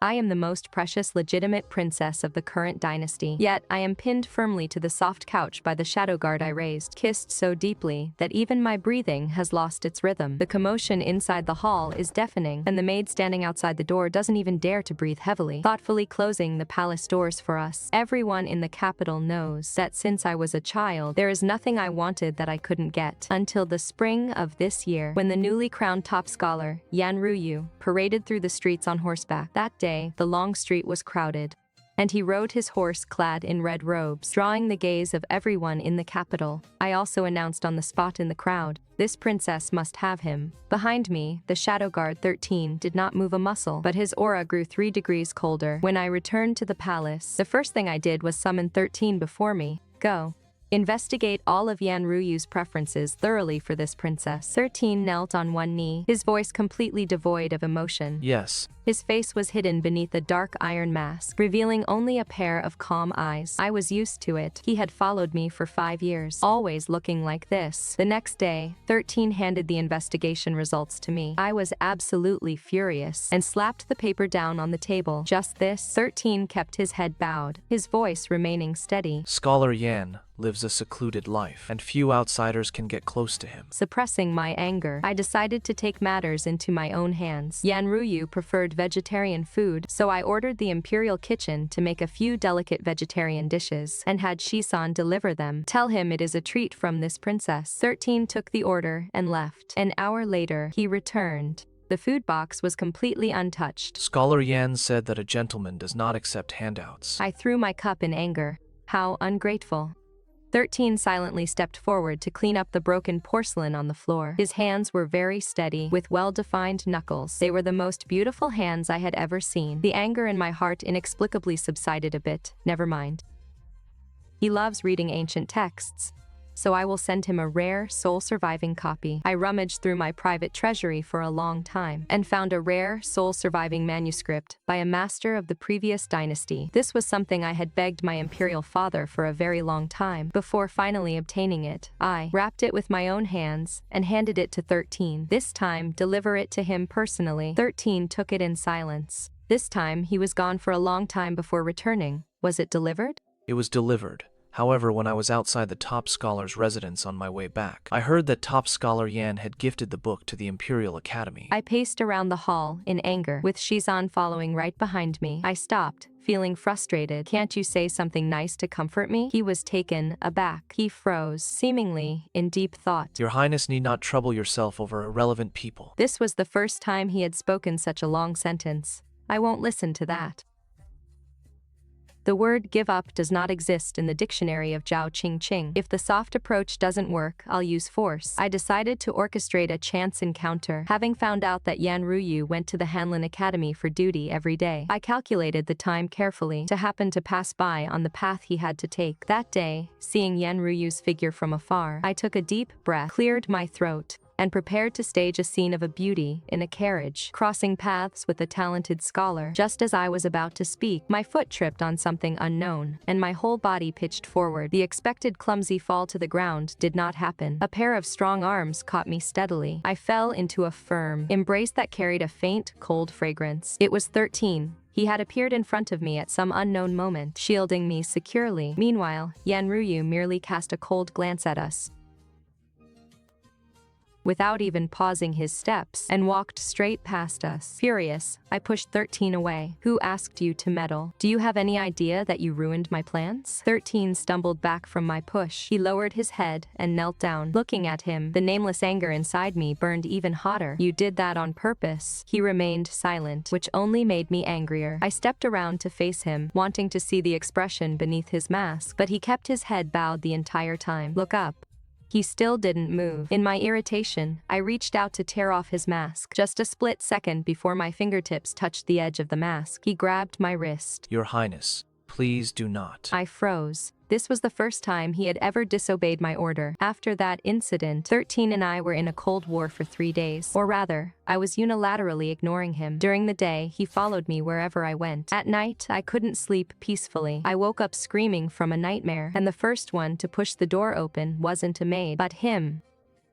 I am the most precious legitimate princess of the current dynasty. Yet, I am pinned firmly to the soft couch by the shadow guard I raised, kissed so deeply that even my breathing has lost its rhythm. The commotion inside the hall is deafening, and the maid standing outside the door doesn't even dare to breathe heavily, thoughtfully closing the palace doors for us. Everyone in the capital knows that since I was a child, there is nothing I wanted that I couldn't get. Until the spring of this year, when the newly crowned top scholar, Ruyu, paraded through the streets on horseback. That day, the long street was crowded, and he rode his horse clad in red robes, drawing the gaze of everyone in the capital. I also announced on the spot in the crowd, "This princess must have him." Behind me, the shadow guard 13 did not move a muscle, but his aura grew 3 degrees colder. When I returned to the palace, the first thing I did was summon 13 before me. Go. Investigate all of Ruyu's preferences thoroughly for this princess. 13 knelt on one knee, his voice completely devoid of emotion. Yes. His face was hidden beneath a dark iron mask, revealing only a pair of calm eyes. I was used to it. He had followed me for 5 years, always looking like this. The next day, 13 handed the investigation results to me. I was absolutely furious and slapped the paper down on the table. Just this, 13 kept his head bowed, his voice remaining steady. Scholar Yan lives a secluded life, and few outsiders can get close to him. Suppressing my anger, I decided to take matters into my own hands. Ruyu preferred vegetarian food, so I ordered the imperial kitchen to make a few delicate vegetarian dishes and had Shisan deliver them. Tell him it is a treat from this princess. 13 took the order and left. An hour later, he returned. The food box was completely untouched. Scholar Yan said that a gentleman does not accept handouts. I threw my cup in anger. How ungrateful. 13 silently stepped forward to clean up the broken porcelain on the floor. His hands were very steady, with well-defined knuckles. They were the most beautiful hands I had ever seen. The anger in my heart inexplicably subsided a bit. Never mind. He loves reading ancient texts, so I will send him a rare, sole-surviving copy. I rummaged through my private treasury for a long time and found a rare, sole-surviving manuscript by a master of the previous dynasty. This was something I had begged my imperial father for a very long time. Before finally obtaining it, I wrapped it with my own hands and handed it to 13. This time, deliver it to him personally. 13 took it in silence. This time, he was gone for a long time before returning. Was it delivered? It was delivered. However, when I was outside the top scholar's residence on my way back, I heard that top scholar Yan had gifted the book to the Imperial Academy. I paced around the hall in anger, with Shizan following right behind me. I stopped, feeling frustrated. "Can't you say something nice to comfort me?" He was taken aback. He froze, seemingly in deep thought. Your Highness need not trouble yourself over irrelevant people. This was the first time he had spoken such a long sentence. I won't listen to that. The word give up does not exist in the dictionary of Zhao Qingqing. If the soft approach doesn't work, I'll use force. I decided to orchestrate a chance encounter. Having found out that Ruyu went to the Hanlin Academy for duty every day, I calculated the time carefully to happen to pass by on the path he had to take. That day, seeing Ruyu's figure from afar, I took a deep breath, cleared my throat, and prepared to stage a scene of a beauty in a carriage, crossing paths with a talented scholar. Just as I was about to speak, my foot tripped on something unknown, and my whole body pitched forward. The expected clumsy fall to the ground did not happen. A pair of strong arms caught me steadily. I fell into a firm embrace that carried a faint, cold fragrance. It was 13. He had appeared in front of me at some unknown moment, shielding me securely. Meanwhile, Ruyu merely cast a cold glance at us, without even pausing his steps, and walked straight past us. Furious, I pushed 13 away. "Who asked you to meddle? Do you have any idea that you ruined my plans?" 13 stumbled back from my push. He lowered his head and knelt down. Looking at him, the nameless anger inside me burned even hotter. "You did that on purpose." He remained silent, which only made me angrier. I stepped around to face him, wanting to see the expression beneath his mask, but he kept his head bowed the entire time. "Look up." He still didn't move. In my irritation, I reached out to tear off his mask. Just a split second before my fingertips touched the edge of the mask, he grabbed my wrist. Your Highness, please do not. I froze. This was the first time he had ever disobeyed my order. After that incident, 13 and I were in a cold war for 3 days. Or rather, I was unilaterally ignoring him. During the day, he followed me wherever I went. At night, I couldn't sleep peacefully. I woke up screaming from a nightmare, and the first one to push the door open wasn't a maid, but him.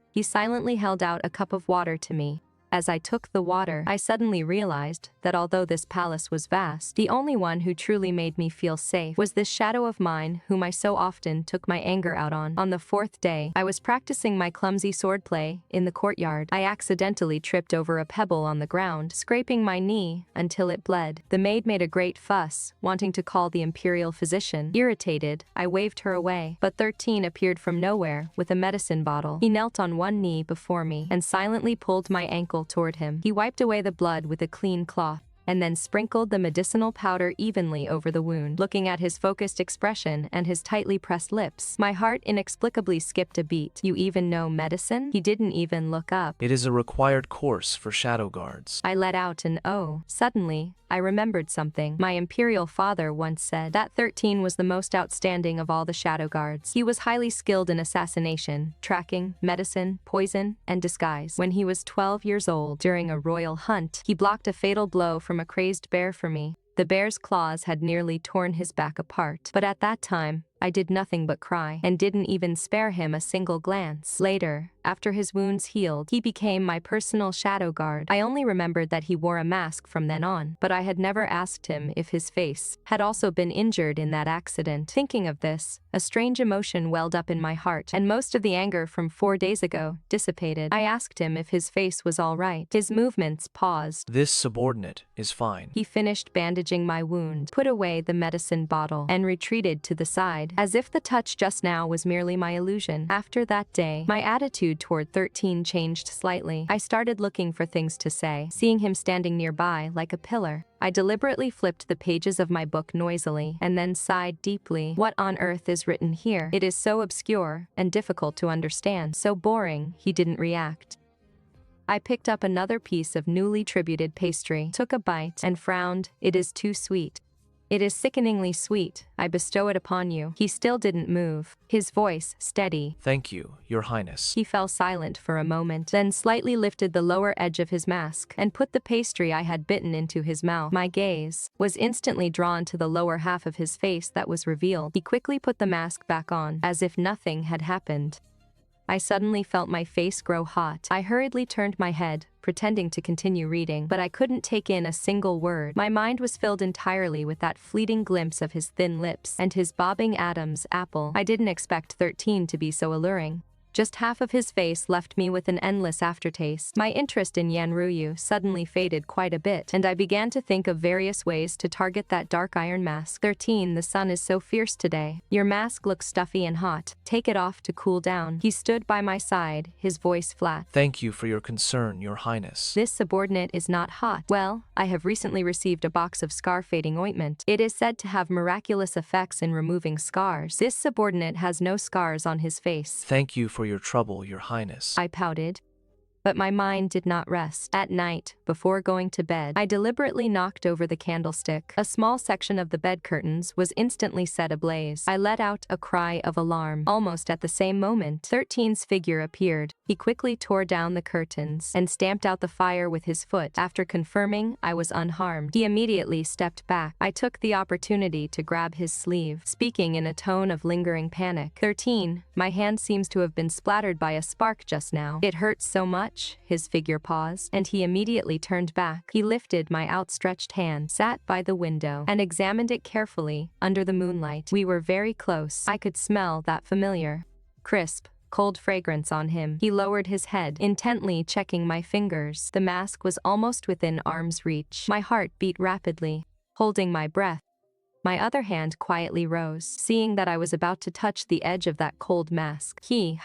He silently held out a cup of water to me. As I took the water, I suddenly realized that although this palace was vast, the only one who truly made me feel safe was this shadow of mine whom I so often took my anger out on. On the fourth day, I was practicing my clumsy swordplay in the courtyard. I accidentally tripped over a pebble on the ground, scraping my knee until it bled. The maid made a great fuss, wanting to call the imperial physician. Irritated, I waved her away, but 13 appeared from nowhere with a medicine bottle. He knelt on one knee before me and silently pulled my ankle toward him. He wiped away the blood with a clean cloth and then sprinkled the medicinal powder evenly over the wound. Looking at his focused expression and his tightly pressed lips, my heart inexplicably skipped a beat. You even know medicine? He didn't even look up. It is a required course for shadow guards. I let out an oh. Suddenly, I remembered something. My imperial father once said that 13 was the most outstanding of all the shadow guards. He was highly skilled in assassination, tracking, medicine, poison, and disguise. When he was 12 years old, during a royal hunt, he blocked a fatal blow from a crazed bear for me. The bear's claws had nearly torn his back apart, but at that time, I did nothing but cry and didn't even spare him a single glance. Later, after his wounds healed, he became my personal shadow guard. I only remembered that he wore a mask from then on, but I had never asked him if his face had also been injured in that accident. Thinking of this, a strange emotion welled up in my heart, and most of the anger from 4 days ago dissipated. I asked him if his face was all right. His movements paused. This subordinate is fine. He finished bandaging my wound, put away the medicine bottle, and retreated to the side, as if the touch just now was merely my illusion. After that day, my attitude toward 13 changed slightly. I started looking for things to say, seeing him standing nearby like a pillar. I deliberately flipped the pages of my book noisily and then sighed deeply. What on earth is written here? It is so obscure and difficult to understand. So boring. He didn't react. I picked up another piece of newly tributed pastry, took a bite, and frowned. It is too sweet. It is sickeningly sweet. I bestow it upon you. He still didn't move, his voice steady. Thank you, Your Highness. He fell silent for a moment, then slightly lifted the lower edge of his mask and put the pastry I had bitten into his mouth. My gaze was instantly drawn to the lower half of his face that was revealed. He quickly put the mask back on, as if nothing had happened. I suddenly felt my face grow hot. I hurriedly turned my head, pretending to continue reading, but I couldn't take in a single word. My mind was filled entirely with that fleeting glimpse of his thin lips and his bobbing Adam's apple. I didn't expect 13 to be so alluring. Just half of his face left me with an endless aftertaste. My interest in Ruyu suddenly faded quite a bit, and I began to think of various ways to target that dark iron mask. 13, the sun is so fierce today. Your mask looks stuffy and hot. Take it off to cool down. He stood by my side, his voice flat. Thank you for your concern, Your Highness. This subordinate is not hot. Well, I have recently received a box of scar-fading ointment. It is said to have miraculous effects in removing scars. This subordinate has no scars on his face. Thank you for your trouble, Your Highness. I pouted. But my mind did not rest. At night, before going to bed, I deliberately knocked over the candlestick. A small section of the bed curtains was instantly set ablaze. I let out a cry of alarm. Almost at the same moment, 13's figure appeared. He quickly tore down the curtains and stamped out the fire with his foot. After confirming I was unharmed, he immediately stepped back. I took the opportunity to grab his sleeve, speaking in a tone of lingering panic. 13, my hand seems to have been splattered by a spark just now. It hurts so much. His figure paused, and he immediately turned back. He lifted my outstretched hand, sat by the window, and examined it carefully under the moonlight. We were very close. I could smell that familiar, crisp, cold fragrance on him. He lowered his head, intently checking my fingers. The mask was almost within arm's reach. My heart beat rapidly, holding my breath. My other hand quietly rose, seeing that I was about to touch the edge of that cold mask. He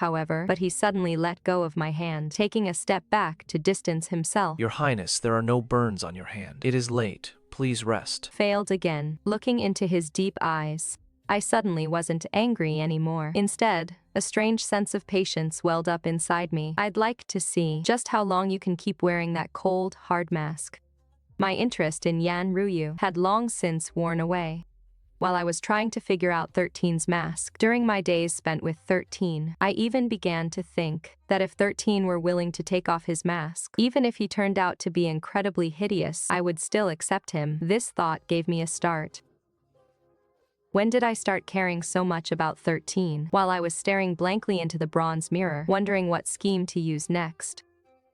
suddenly let go of my hand, taking a step back to distance himself. Your Highness, there are no burns on your hand. It is late. Please rest. Failed again, looking into his deep eyes. I suddenly wasn't angry anymore. Instead, a strange sense of patience welled up inside me. I'd like to see just how long you can keep wearing that cold, hard mask. My interest in Ruyu had long since worn away. While I was trying to figure out 13's mask, during my days spent with 13, I even began to think that if 13 were willing to take off his mask, even if he turned out to be incredibly hideous, I would still accept him. This thought gave me a start. When did I start caring so much about 13? While I was staring blankly into the bronze mirror, wondering what scheme to use next.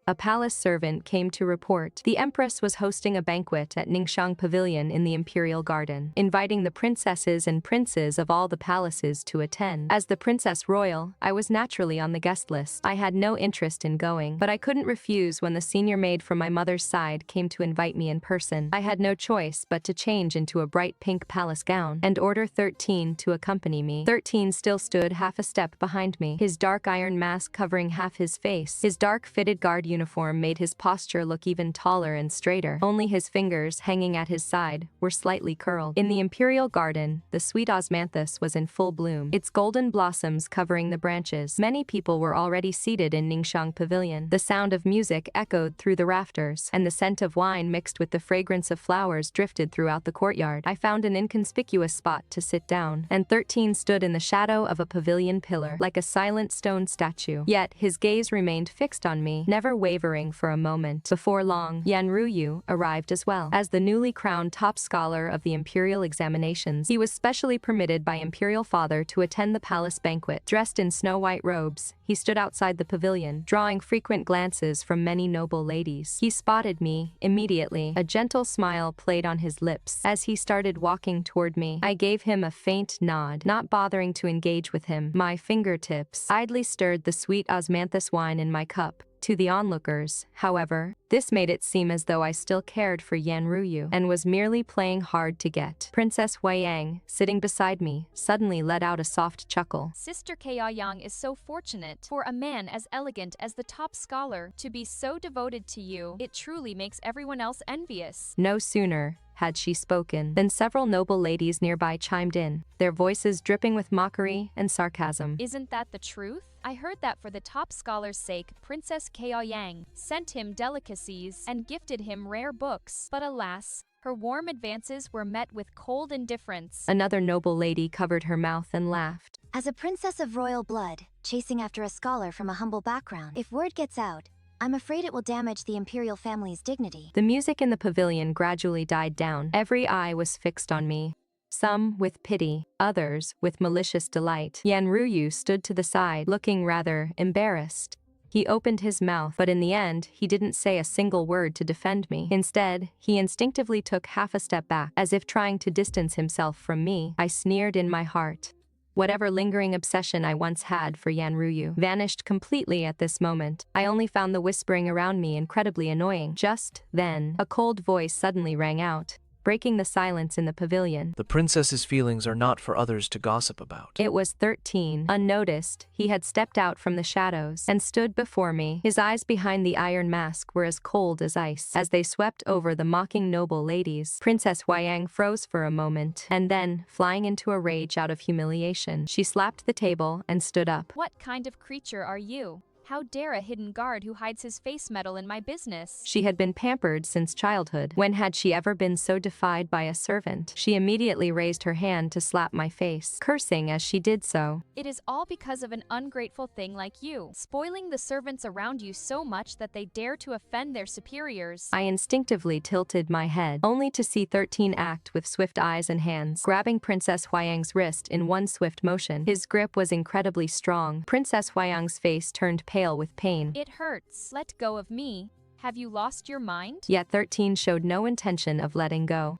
A palace servant came to report the empress was hosting a banquet at Ningxiang Pavilion in the imperial garden, inviting the princesses and princes of all the palaces to attend. As the princess royal, I was naturally on the guest list. I had no interest in going, but I couldn't refuse when the senior maid from my mother's side came to invite me in person. I had no choice but to change into a bright pink palace gown and order 13 to accompany me. 13 still stood half a step behind me, his dark iron mask covering half his face. His dark fitted guard uniform made his posture look even taller and straighter. Only his fingers, hanging at his side, were slightly curled. In the imperial garden, the sweet osmanthus was in full bloom, its golden blossoms covering the branches. Many people were already seated in Ningxiang Pavilion. The sound of music echoed through the rafters, and the scent of wine mixed with the fragrance of flowers drifted throughout the courtyard. I found an inconspicuous spot to sit down, and 13 stood in the shadow of a pavilion pillar, like a silent stone statue. Yet his gaze remained fixed on me, never wavering for a moment. Before long, Ruyu arrived as well. As the newly crowned top scholar of the imperial examinations, he was specially permitted by imperial father to attend the palace banquet. Dressed in snow-white robes, he stood outside the pavilion, drawing frequent glances from many noble ladies. He spotted me immediately. A gentle smile played on his lips. As he started walking toward me, I gave him a faint nod, not bothering to engage with him. My fingertips idly stirred the sweet osmanthus wine in my cup. To the onlookers, however, this made it seem as though I still cared for Ruyu and was merely playing hard to get. Princess Huiyang, sitting beside me, suddenly let out a soft chuckle. Sister Yang is so fortunate for a man as elegant as the top scholar to be so devoted to you. It truly makes everyone else envious. No sooner had she spoken than several noble ladies nearby chimed in, their voices dripping with mockery and sarcasm. Isn't that the truth? I heard that for the top scholar's sake, Princess Yang sent him delicacies and gifted him rare books. But alas, her warm advances were met with cold indifference. Another noble lady covered her mouth and laughed. As a princess of royal blood, chasing after a scholar from a humble background, if word gets out, I'm afraid it will damage the imperial family's dignity. The music in the pavilion gradually died down. Every eye was fixed on me. Some with pity, others with malicious delight. Ruyu stood to the side, looking rather embarrassed. He opened his mouth, but in the end, he didn't say a single word to defend me. Instead, he instinctively took half a step back, as if trying to distance himself from me. I sneered in my heart. Whatever lingering obsession I once had for Ruyu vanished completely at this moment. I only found the whispering around me incredibly annoying. Just then, a cold voice suddenly rang out, breaking the silence in the pavilion. The princess's feelings are not for others to gossip about. It was 13. Unnoticed, he had stepped out from the shadows and stood before me. His eyes behind the iron mask were as cold as ice. As they swept over the mocking noble ladies, Princess Huiyang froze for a moment, and then, flying into a rage out of humiliation, she slapped the table and stood up. What kind of creature are you? How dare a hidden guard who hides his face meddle in my business? She had been pampered since childhood. When had she ever been so defied by a servant? She immediately raised her hand to slap my face, cursing as she did so. It is all because of an ungrateful thing like you, spoiling the servants around you so much that they dare to offend their superiors. I instinctively tilted my head, only to see 13 act with swift eyes and hands, grabbing Princess Huiyang's wrist in one swift motion. His grip was incredibly strong. Princess Huiyang's face turned pale with pain. It hurts. Let go of me. Have you lost your mind? Yet 13 showed no intention of letting go.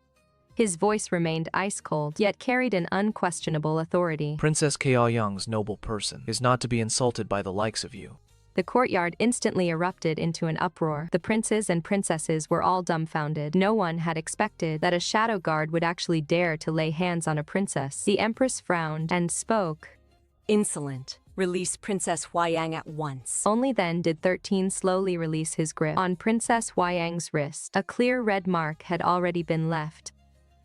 His voice remained ice-cold, yet carried an unquestionable authority. Princess Young's noble person is not to be insulted by the likes of you. The courtyard instantly erupted into an uproar. The princes and princesses were all dumbfounded. No one had expected that a shadow guard would actually dare to lay hands on a princess. The empress frowned and spoke. Insolent. Release Princess Huiyang at once. Only then did 13 slowly release his grip on Princess Huiyang's wrist. A clear red mark had already been left.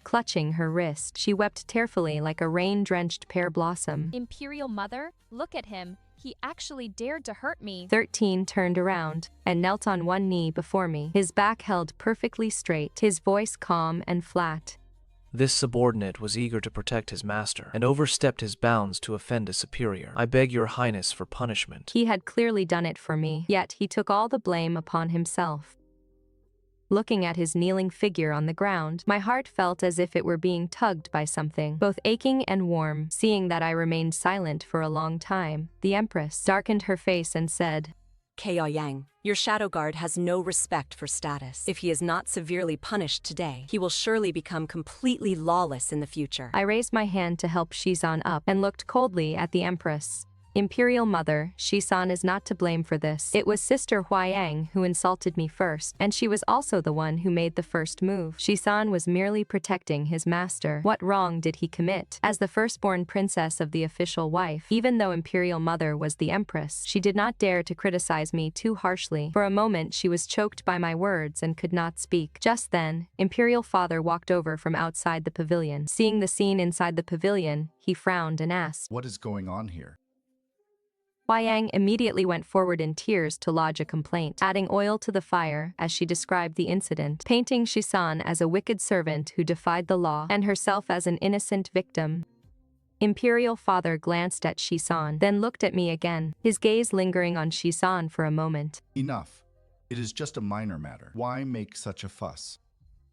Clutching her wrist, she wept tearfully like a rain-drenched pear blossom. Imperial Mother, look at him. He actually dared to hurt me. 13 turned around and knelt on one knee before me, his back held perfectly straight, his voice calm and flat. This subordinate was eager to protect his master, and overstepped his bounds to offend a superior. I beg your highness for punishment. He had clearly done it for me, yet he took all the blame upon himself. Looking at his kneeling figure on the ground, my heart felt as if it were being tugged by something, both aching and warm. Seeing that I remained silent for a long time, the empress darkened her face and said, Yang, Your shadow guard has no respect for status. If he is not severely punished today, he will surely become completely lawless in the future. I raised my hand to help Shizan up and looked coldly at the Empress. Imperial Mother, Shizan is not to blame for this. It was Sister Huayang who insulted me first, and she was also the one who made the first move. Shizan was merely protecting his master. What wrong did he commit? As the firstborn princess of the official wife, even though Imperial Mother was the Empress, she did not dare to criticize me too harshly. For a moment she was choked by my words and could not speak. Just then, Imperial Father walked over from outside the pavilion. Seeing the scene inside the pavilion, he frowned and asked, What is going on here? Huayang immediately went forward in tears to lodge a complaint, adding oil to the fire as she described the incident, painting Shizan as a wicked servant who defied the law and herself as an innocent victim. Imperial Father glanced at Shizan, then looked at me again, his gaze lingering on Shizan for a moment. Enough. It is just a minor matter. Why make such a fuss?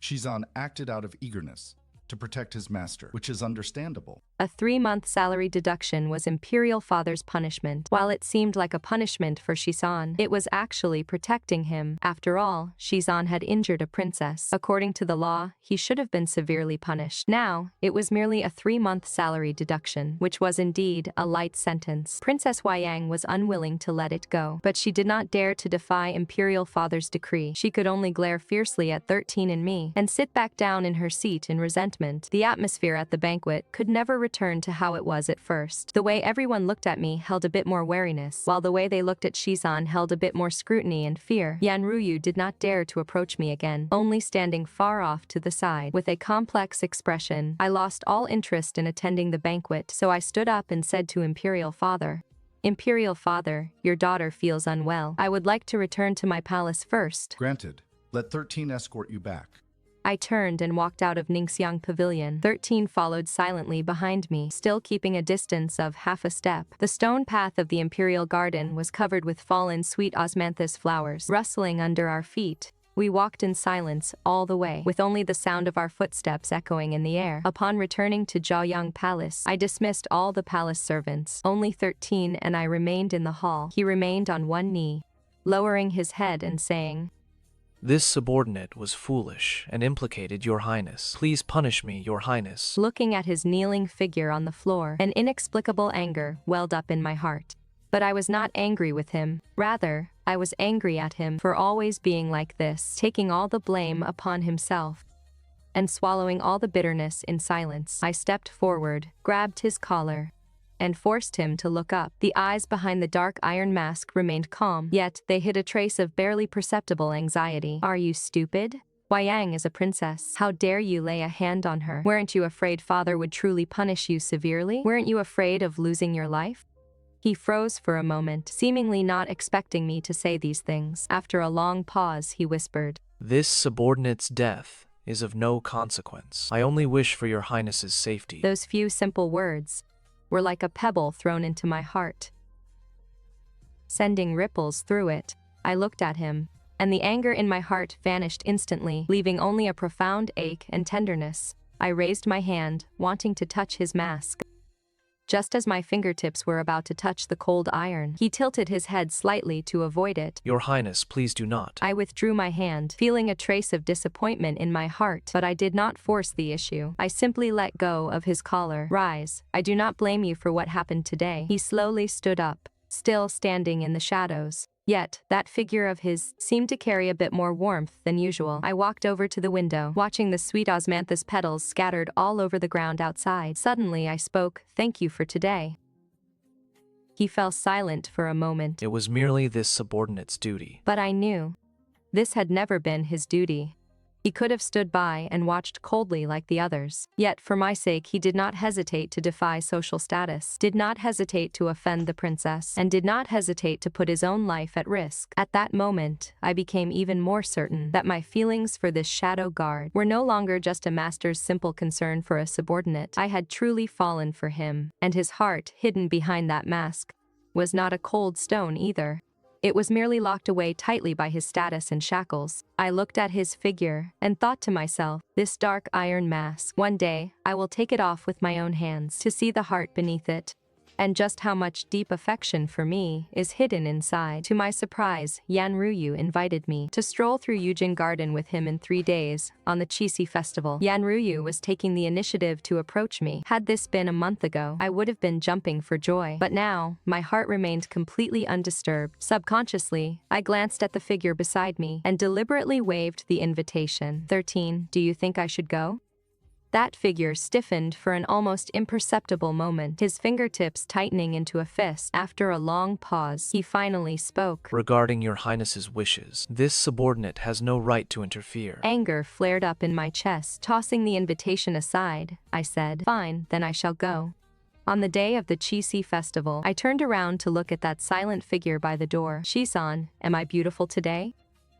Shizan acted out of eagerness to protect his master, which is understandable. A 3-month salary deduction was Imperial Father's punishment. While it seemed like a punishment for Shizan, it was actually protecting him. After all, Shizan had injured a princess. According to the law, he should have been severely punished. Now, it was merely a 3-month salary deduction, which was indeed a light sentence. Princess Huayang was unwilling to let it go, but she did not dare to defy Imperial Father's decree. She could only glare fiercely at 13 and me, and sit back down in her seat in resentment. The atmosphere at the banquet could never return to how it was at first. The way everyone looked at me held a bit more wariness, while the way they looked at Shizan held a bit more scrutiny and fear. Ruyu did not dare to approach me again, only standing far off to the side. With a complex expression, I lost all interest in attending the banquet, so I stood up and said to Imperial Father, Imperial Father, your daughter feels unwell. I would like to return to my palace first. Granted. Let 13 escort you back. I turned and walked out of Ningxiang Pavilion. 13 followed silently behind me, still keeping a distance of half a step. The stone path of the Imperial Garden was covered with fallen sweet osmanthus flowers, rustling under our feet. We walked in silence all the way, with only the sound of our footsteps echoing in the air. Upon returning to Jiaoyang Palace, I dismissed all the palace servants. Only 13 and I remained in the hall. He remained on one knee, lowering his head and saying, This subordinate was foolish and implicated your highness. Please punish me, your highness. Looking at his kneeling figure on the floor, an inexplicable anger welled up in my heart. But I was not angry with him. Rather, I was angry at him for always being like this, taking all the blame upon himself. And swallowing all the bitterness in silence, I stepped forward, grabbed his collar, and forced him to look up. The eyes behind the dark iron mask remained calm, yet they hid a trace of barely perceptible anxiety. Are you stupid? Huayang is a princess. How dare you lay a hand on her? Weren't you afraid Father would truly punish you severely? Weren't you afraid of losing your life? He froze for a moment, seemingly not expecting me to say these things. After a long pause, he whispered, This subordinate's death is of no consequence. I only wish for your highness's safety. Those few simple words were like a pebble thrown into my heart, sending ripples through it. I looked at him, and the anger in my heart vanished instantly, leaving only a profound ache and tenderness. I raised my hand, wanting to touch his mask. Just as my fingertips were about to touch the cold iron, he tilted his head slightly to avoid it. Your highness, please do not. I withdrew my hand, feeling a trace of disappointment in my heart, but I did not force the issue. I simply let go of his collar. Rise. I do not blame you for what happened today. He slowly stood up, still standing in the shadows. Yet, that figure of his seemed to carry a bit more warmth than usual. I walked over to the window, watching the sweet osmanthus petals scattered all over the ground outside. Suddenly I spoke, Thank you for today. He fell silent for a moment. It was merely this subordinate's duty. But I knew. This had never been his duty. He could have stood by and watched coldly like the others. Yet, for my sake, he did not hesitate to defy social status, did not hesitate to offend the princess, and did not hesitate to put his own life at risk. At that moment, I became even more certain that my feelings for this shadow guard were no longer just a master's simple concern for a subordinate. I had truly fallen for him, and his heart, hidden behind that mask, was not a cold stone either. It was merely locked away tightly by his status and shackles. I looked at his figure and thought to myself, this dark iron mask, one day, I will take it off with my own hands to see the heart beneath it. and just how much deep affection for me is hidden inside. To my surprise, Ruyu invited me to stroll through Yujin Garden with him in 3 days, on the Qixi festival. Ruyu was taking the initiative to approach me. Had this been a month ago, I would have been jumping for joy. But now, my heart remained completely undisturbed. Subconsciously, I glanced at the figure beside me and deliberately waved the invitation. 13. Do you think I should go? That figure stiffened for an almost imperceptible moment, his fingertips tightening into a fist. After a long pause, he finally spoke. Regarding your highness's wishes, this subordinate has no right to interfere. Anger flared up in my chest. Tossing the invitation aside, I said, fine, then I shall go. On the day of the Qixi festival, I turned around to look at that silent figure by the door. Shisan, am I beautiful today?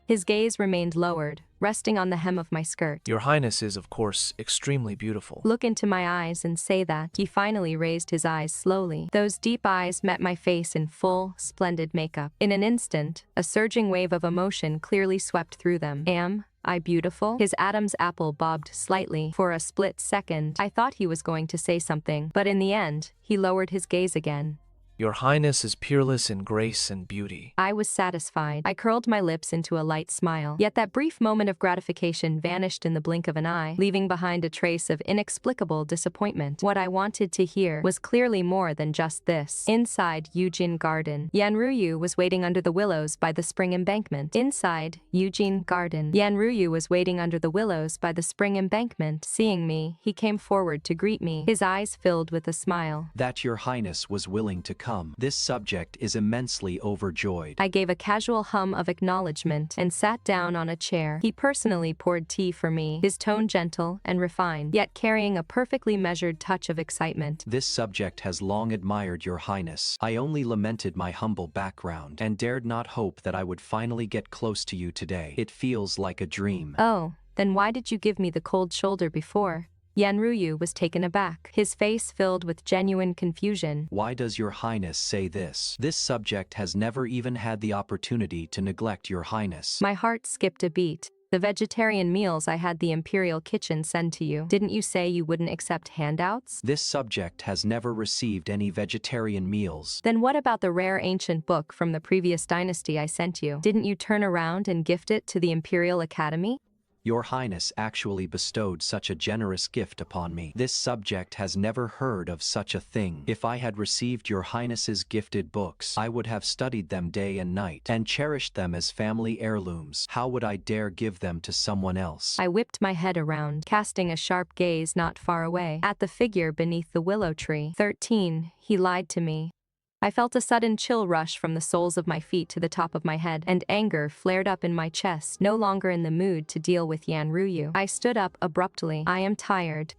His gaze remained lowered, resting on the hem of my skirt. Your highness is, of course, extremely beautiful. Look into my eyes and say that. He finally raised his eyes slowly. Those deep eyes met my face in full, splendid makeup. In an instant, a surging wave of emotion clearly swept through them. Am I beautiful? His Adam's apple bobbed slightly. For a split second, I thought he was going to say something, but in the end, he lowered his gaze again. Your highness is peerless in grace and beauty. I was satisfied. I curled my lips into a light smile. Yet that brief moment of gratification vanished in the blink of an eye, leaving behind a trace of inexplicable disappointment. What I wanted to hear was clearly more than just this. Inside Yujin Garden, Ruyu was waiting under the willows by the spring embankment. Inside Yujin Garden, Ruyu was waiting under the willows by the spring embankment. Seeing me, he came forward to greet me, his eyes filled with a smile. That your highness was willing to come. This subject is immensely overjoyed. I gave a casual hum of acknowledgement and sat down on a chair. He personally poured tea for me, his tone gentle and refined, yet carrying a perfectly measured touch of excitement. This subject has long admired your highness. I only lamented my humble background and dared not hope that I would finally get close to you today. It feels like a dream. Oh, then why did you give me the cold shoulder before? Ruyu was taken aback, his face filled with genuine confusion. Why does your highness say this? This subject has never even had the opportunity to neglect your highness. My heart skipped a beat. The vegetarian meals I had the Imperial Kitchen send to you. Didn't you say you wouldn't accept handouts? This subject has never received any vegetarian meals. Then what about the rare ancient book from the previous dynasty I sent you? Didn't you turn around and gift it to the Imperial Academy? Your highness actually bestowed such a generous gift upon me. This subject has never heard of such a thing. If I had received your highness's gifted books, I would have studied them day and night and cherished them as family heirlooms. How would I dare give them to someone else? I whipped my head around, casting a sharp gaze not far away, at the figure beneath the willow tree. 13. He lied to me. I felt a sudden chill rush from the soles of my feet to the top of my head, and anger flared up in my chest, no longer in the mood to deal with Ruyu. I stood up abruptly. I am tired.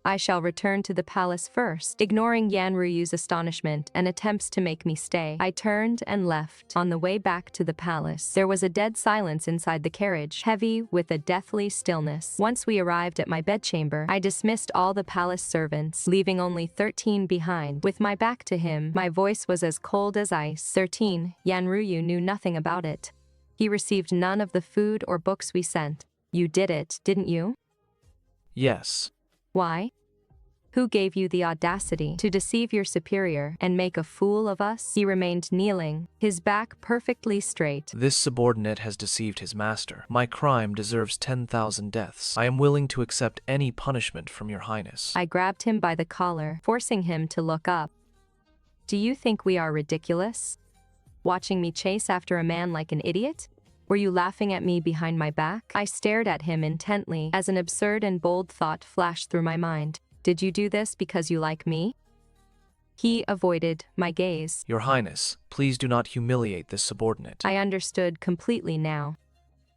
I shall return to the palace first. Ignoring Ruyu's astonishment and attempts to make me stay, I turned and left. On the way back to the palace, there was a dead silence inside the carriage, heavy with a deathly stillness. Once we arrived at my bedchamber, I dismissed all the palace servants, leaving only 13 behind. With my back to him, my voice was as cold as ice. 13. Ruyu knew nothing about it. He received none of the food or books we sent. You did it, didn't you? Yes. Why? Who gave you the audacity to deceive your superior and make a fool of us? He remained kneeling, his back perfectly straight. This subordinate has deceived his master. My crime deserves 10,000 deaths. I am willing to accept any punishment from your highness. I grabbed him by the collar, forcing him to look up. Do you think we are ridiculous? Watching me chase after a man like an idiot? Were you laughing at me behind my back? I stared at him intently as an absurd and bold thought flashed through my mind. Did you do this because you like me? He avoided my gaze. Your highness, please do not humiliate this subordinate. I understood completely now.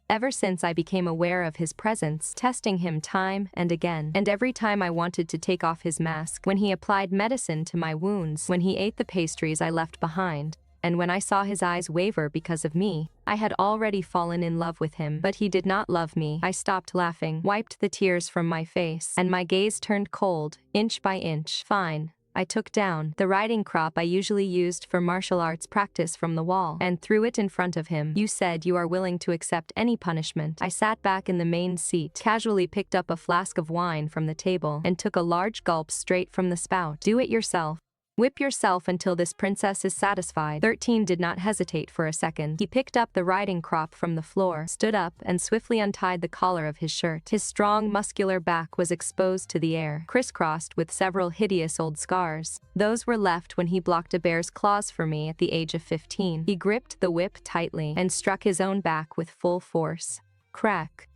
Ever since I became aware of his presence, testing him time and again, and every time I wanted to take off his mask, when he applied medicine to my wounds, when he ate the pastries I left behind, and when I saw his eyes waver because of me, I had already fallen in love with him. But he did not love me. I stopped laughing, wiped the tears from my face, and my gaze turned cold, inch by inch. Fine. I took down the riding crop I usually used for martial arts practice from the wall, and threw it in front of him. You said you are willing to accept any punishment. I sat back in the main seat, casually picked up a flask of wine from the table, and took a large gulp straight from the spout. Do it yourself. Whip yourself until this princess is satisfied. 13 did not hesitate for a second. He picked up the riding crop from the floor, stood up, and swiftly untied the collar of his shirt. His strong, muscular back was exposed to the air, crisscrossed with several hideous old scars. Those were left when he blocked a bear's claws for me at the age of 15. He gripped the whip tightly and struck his own back with full force. Crack.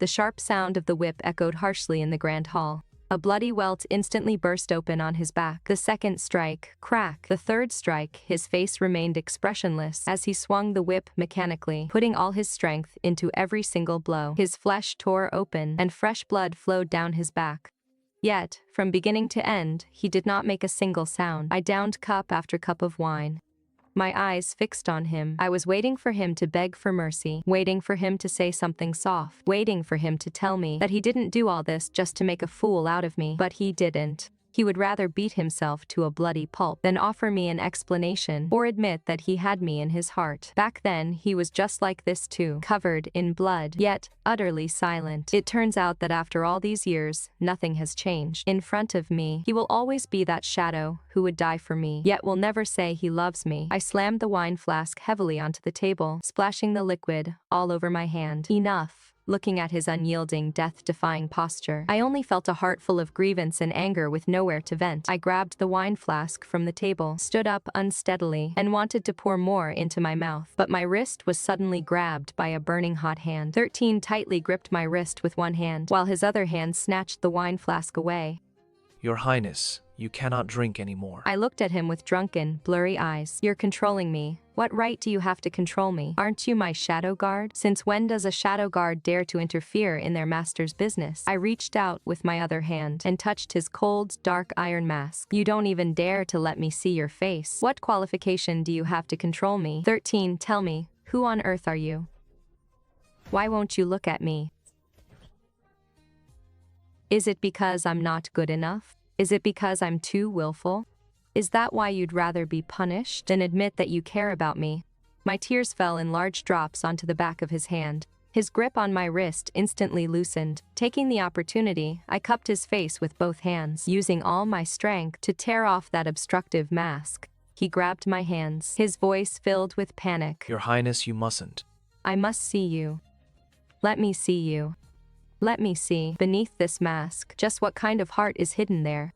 The sharp sound of the whip echoed harshly in the grand hall. A bloody welt instantly burst open on his back. The second strike, crack. The third strike, his face remained expressionless as he swung the whip mechanically, putting all his strength into every single blow. His flesh tore open, and fresh blood flowed down his back. Yet, from beginning to end, he did not make a single sound. I downed cup after cup of wine. My eyes fixed on him. I was waiting for him to beg for mercy, waiting for him to say something soft, waiting for him to tell me that he didn't do all this just to make a fool out of me. But he didn't. He would rather beat himself to a bloody pulp than offer me an explanation or admit that he had me in his heart. Back then, he was just like this too, covered in blood, yet utterly silent. It turns out that after all these years, nothing has changed. In front of me, he will always be that shadow who would die for me, yet will never say he loves me. I slammed the wine flask heavily onto the table, splashing the liquid all over my hand. Enough. Looking at his unyielding, death-defying posture, I only felt a heart full of grievance and anger with nowhere to vent. I grabbed the wine flask from the table, stood up unsteadily, and wanted to pour more into my mouth. But my wrist was suddenly grabbed by a burning hot hand. 13 tightly gripped my wrist with one hand, while his other hand snatched the wine flask away. Your Highness, you cannot drink anymore. I looked at him with drunken, blurry eyes. You're controlling me. What right do you have to control me? Aren't you my shadow guard? Since when does a shadow guard dare to interfere in their master's business? I reached out with my other hand and touched his cold, dark iron mask. You don't even dare to let me see your face. What qualification do you have to control me? 13, tell me, who on earth are you? Why won't you look at me? Is it because I'm not good enough? Is it because I'm too willful? Is that why you'd rather be punished than admit that you care about me? My tears fell in large drops onto the back of his hand. His grip on my wrist instantly loosened. Taking the opportunity, I cupped his face with both hands, using all my strength to tear off that obstructive mask. He grabbed my hands, his voice filled with panic. Your Highness, you mustn't. I must see you. Let me see you. Let me see, beneath this mask, just what kind of heart is hidden there.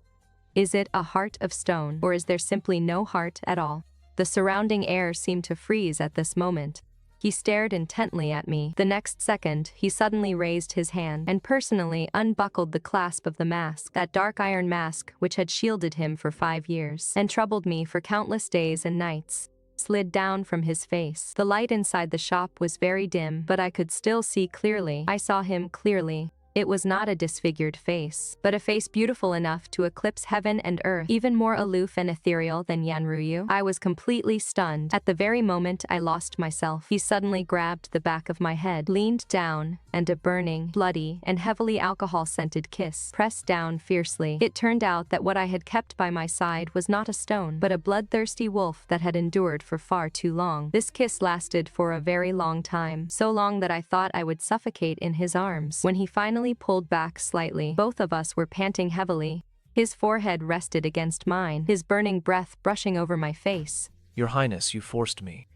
Is it a heart of stone, or is there simply no heart at all? The surrounding air seemed to freeze at this moment. He stared intently at me. The next second, he suddenly raised his hand and personally unbuckled the clasp of the mask, that dark iron mask which had shielded him for 5 years and troubled me for countless days and nights. Slid down from his face. The light inside the shop was very dim, but I could still see clearly. I saw him clearly. It was not a disfigured face, but a face beautiful enough to eclipse heaven and earth, even more aloof and ethereal than Ruyu. I was completely stunned. At the very moment I lost myself, he suddenly grabbed the back of my head, leaned down, and a burning, bloody, and heavily alcohol-scented kiss pressed down fiercely. It turned out that what I had kept by my side was not a stone, but a bloodthirsty wolf that had endured for far too long. This kiss lasted for a very long time, so long that I thought I would suffocate in his arms. When he finally pulled back slightly, both of us were panting heavily. His forehead rested against mine, his burning breath brushing over my face. Your Highness, you forced me.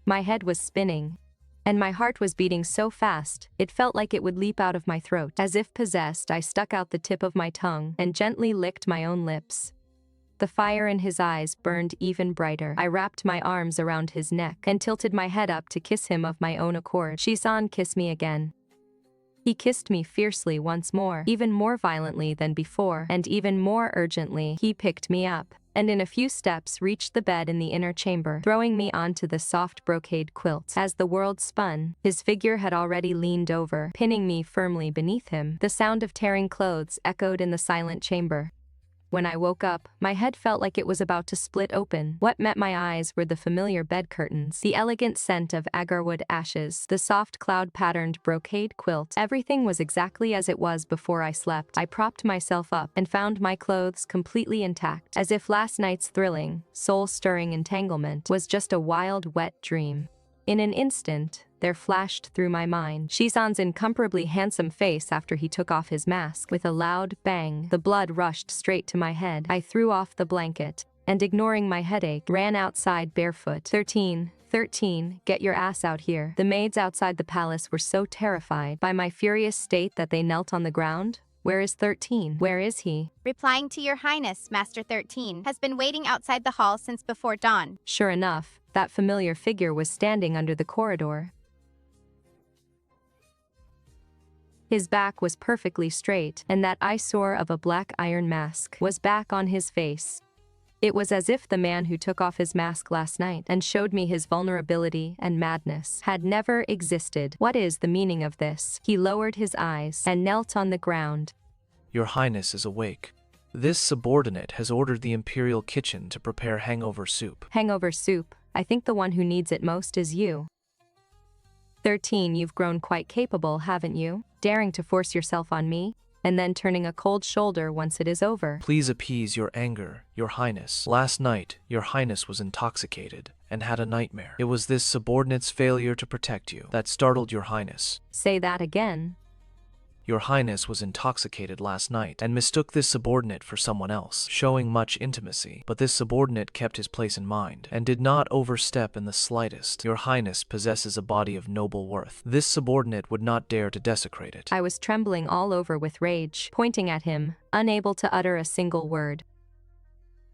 My head was spinning, and my heart was beating so fast, it felt like it would leap out of my throat. As if possessed, I stuck out the tip of my tongue and gently licked my own lips. The fire in his eyes burned even brighter. I wrapped my arms around his neck and tilted my head up to kiss him of my own accord. Shisan kissed me again. He kissed me fiercely once more, even more violently than before, and even more urgently. He picked me up, and in a few steps reached the bed in the inner chamber, throwing me onto the soft brocade quilt. As the world spun, his figure had already leaned over, pinning me firmly beneath him. The sound of tearing clothes echoed in the silent chamber. When I woke up, my head felt like it was about to split open. What met my eyes were the familiar bed curtains, the elegant scent of agarwood ashes, the soft cloud-patterned brocade quilt. Everything was exactly as it was before I slept. I propped myself up and found my clothes completely intact, as if last night's thrilling, soul-stirring entanglement was just a wild, wet dream. In an instant, there flashed through my mind Shisan's incomparably handsome face after he took off his mask. With a loud bang, the blood rushed straight to my head. I threw off the blanket, and ignoring my headache, ran outside barefoot. 13, get your ass out here. The maids outside the palace were so terrified by my furious state that they knelt on the ground. Where is 13? Where is he? Replying to your highness, Master 13, has been waiting outside the hall since before dawn. Sure enough, that familiar figure was standing under the corridor. His back was perfectly straight, and that eyesore of a black iron mask was back on his face. It was as if the man who took off his mask last night and showed me his vulnerability and madness had never existed. What is the meaning of this? He lowered his eyes and knelt on the ground. Your Highness is awake. This subordinate has ordered the Imperial kitchen to prepare hangover soup. Hangover soup? I think the one who needs it most is you. 13, you've grown quite capable, haven't you? Daring to force yourself on me, and then turning a cold shoulder once it is over. Please appease your anger, Your Highness. Last night, Your Highness was intoxicated and had a nightmare. It was this subordinate's failure to protect you that startled Your Highness. Say that again. Your Highness was intoxicated last night and mistook this subordinate for someone else, showing much intimacy. But this subordinate kept his place in mind and did not overstep in the slightest. Your Highness possesses a body of noble worth. This subordinate would not dare to desecrate it. I was trembling all over with rage, pointing at him, unable to utter a single word.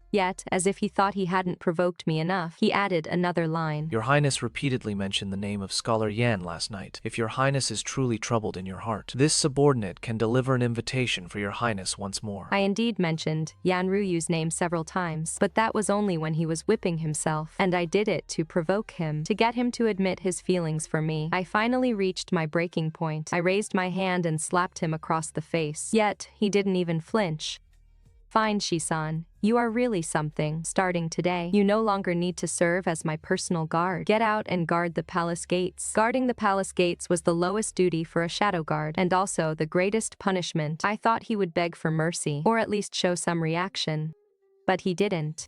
Yet, as if he thought he hadn't provoked me enough, he added another line. Your Highness repeatedly mentioned the name of Scholar Yan last night. If Your Highness is truly troubled in your heart, this subordinate can deliver an invitation for Your Highness once more. I indeed mentioned Yan Ruyu's name several times, but that was only when he was whipping himself, and I did it to provoke him, to get him to admit his feelings for me. I finally reached my breaking point. I raised my hand and slapped him across the face. Yet, he didn't even flinch. Fine, Shisan. You are really something. Starting today, you no longer need to serve as my personal guard. Get out and guard the palace gates. Guarding the palace gates was the lowest duty for a shadow guard, and also the greatest punishment. I thought he would beg for mercy, or at least show some reaction. But he didn't.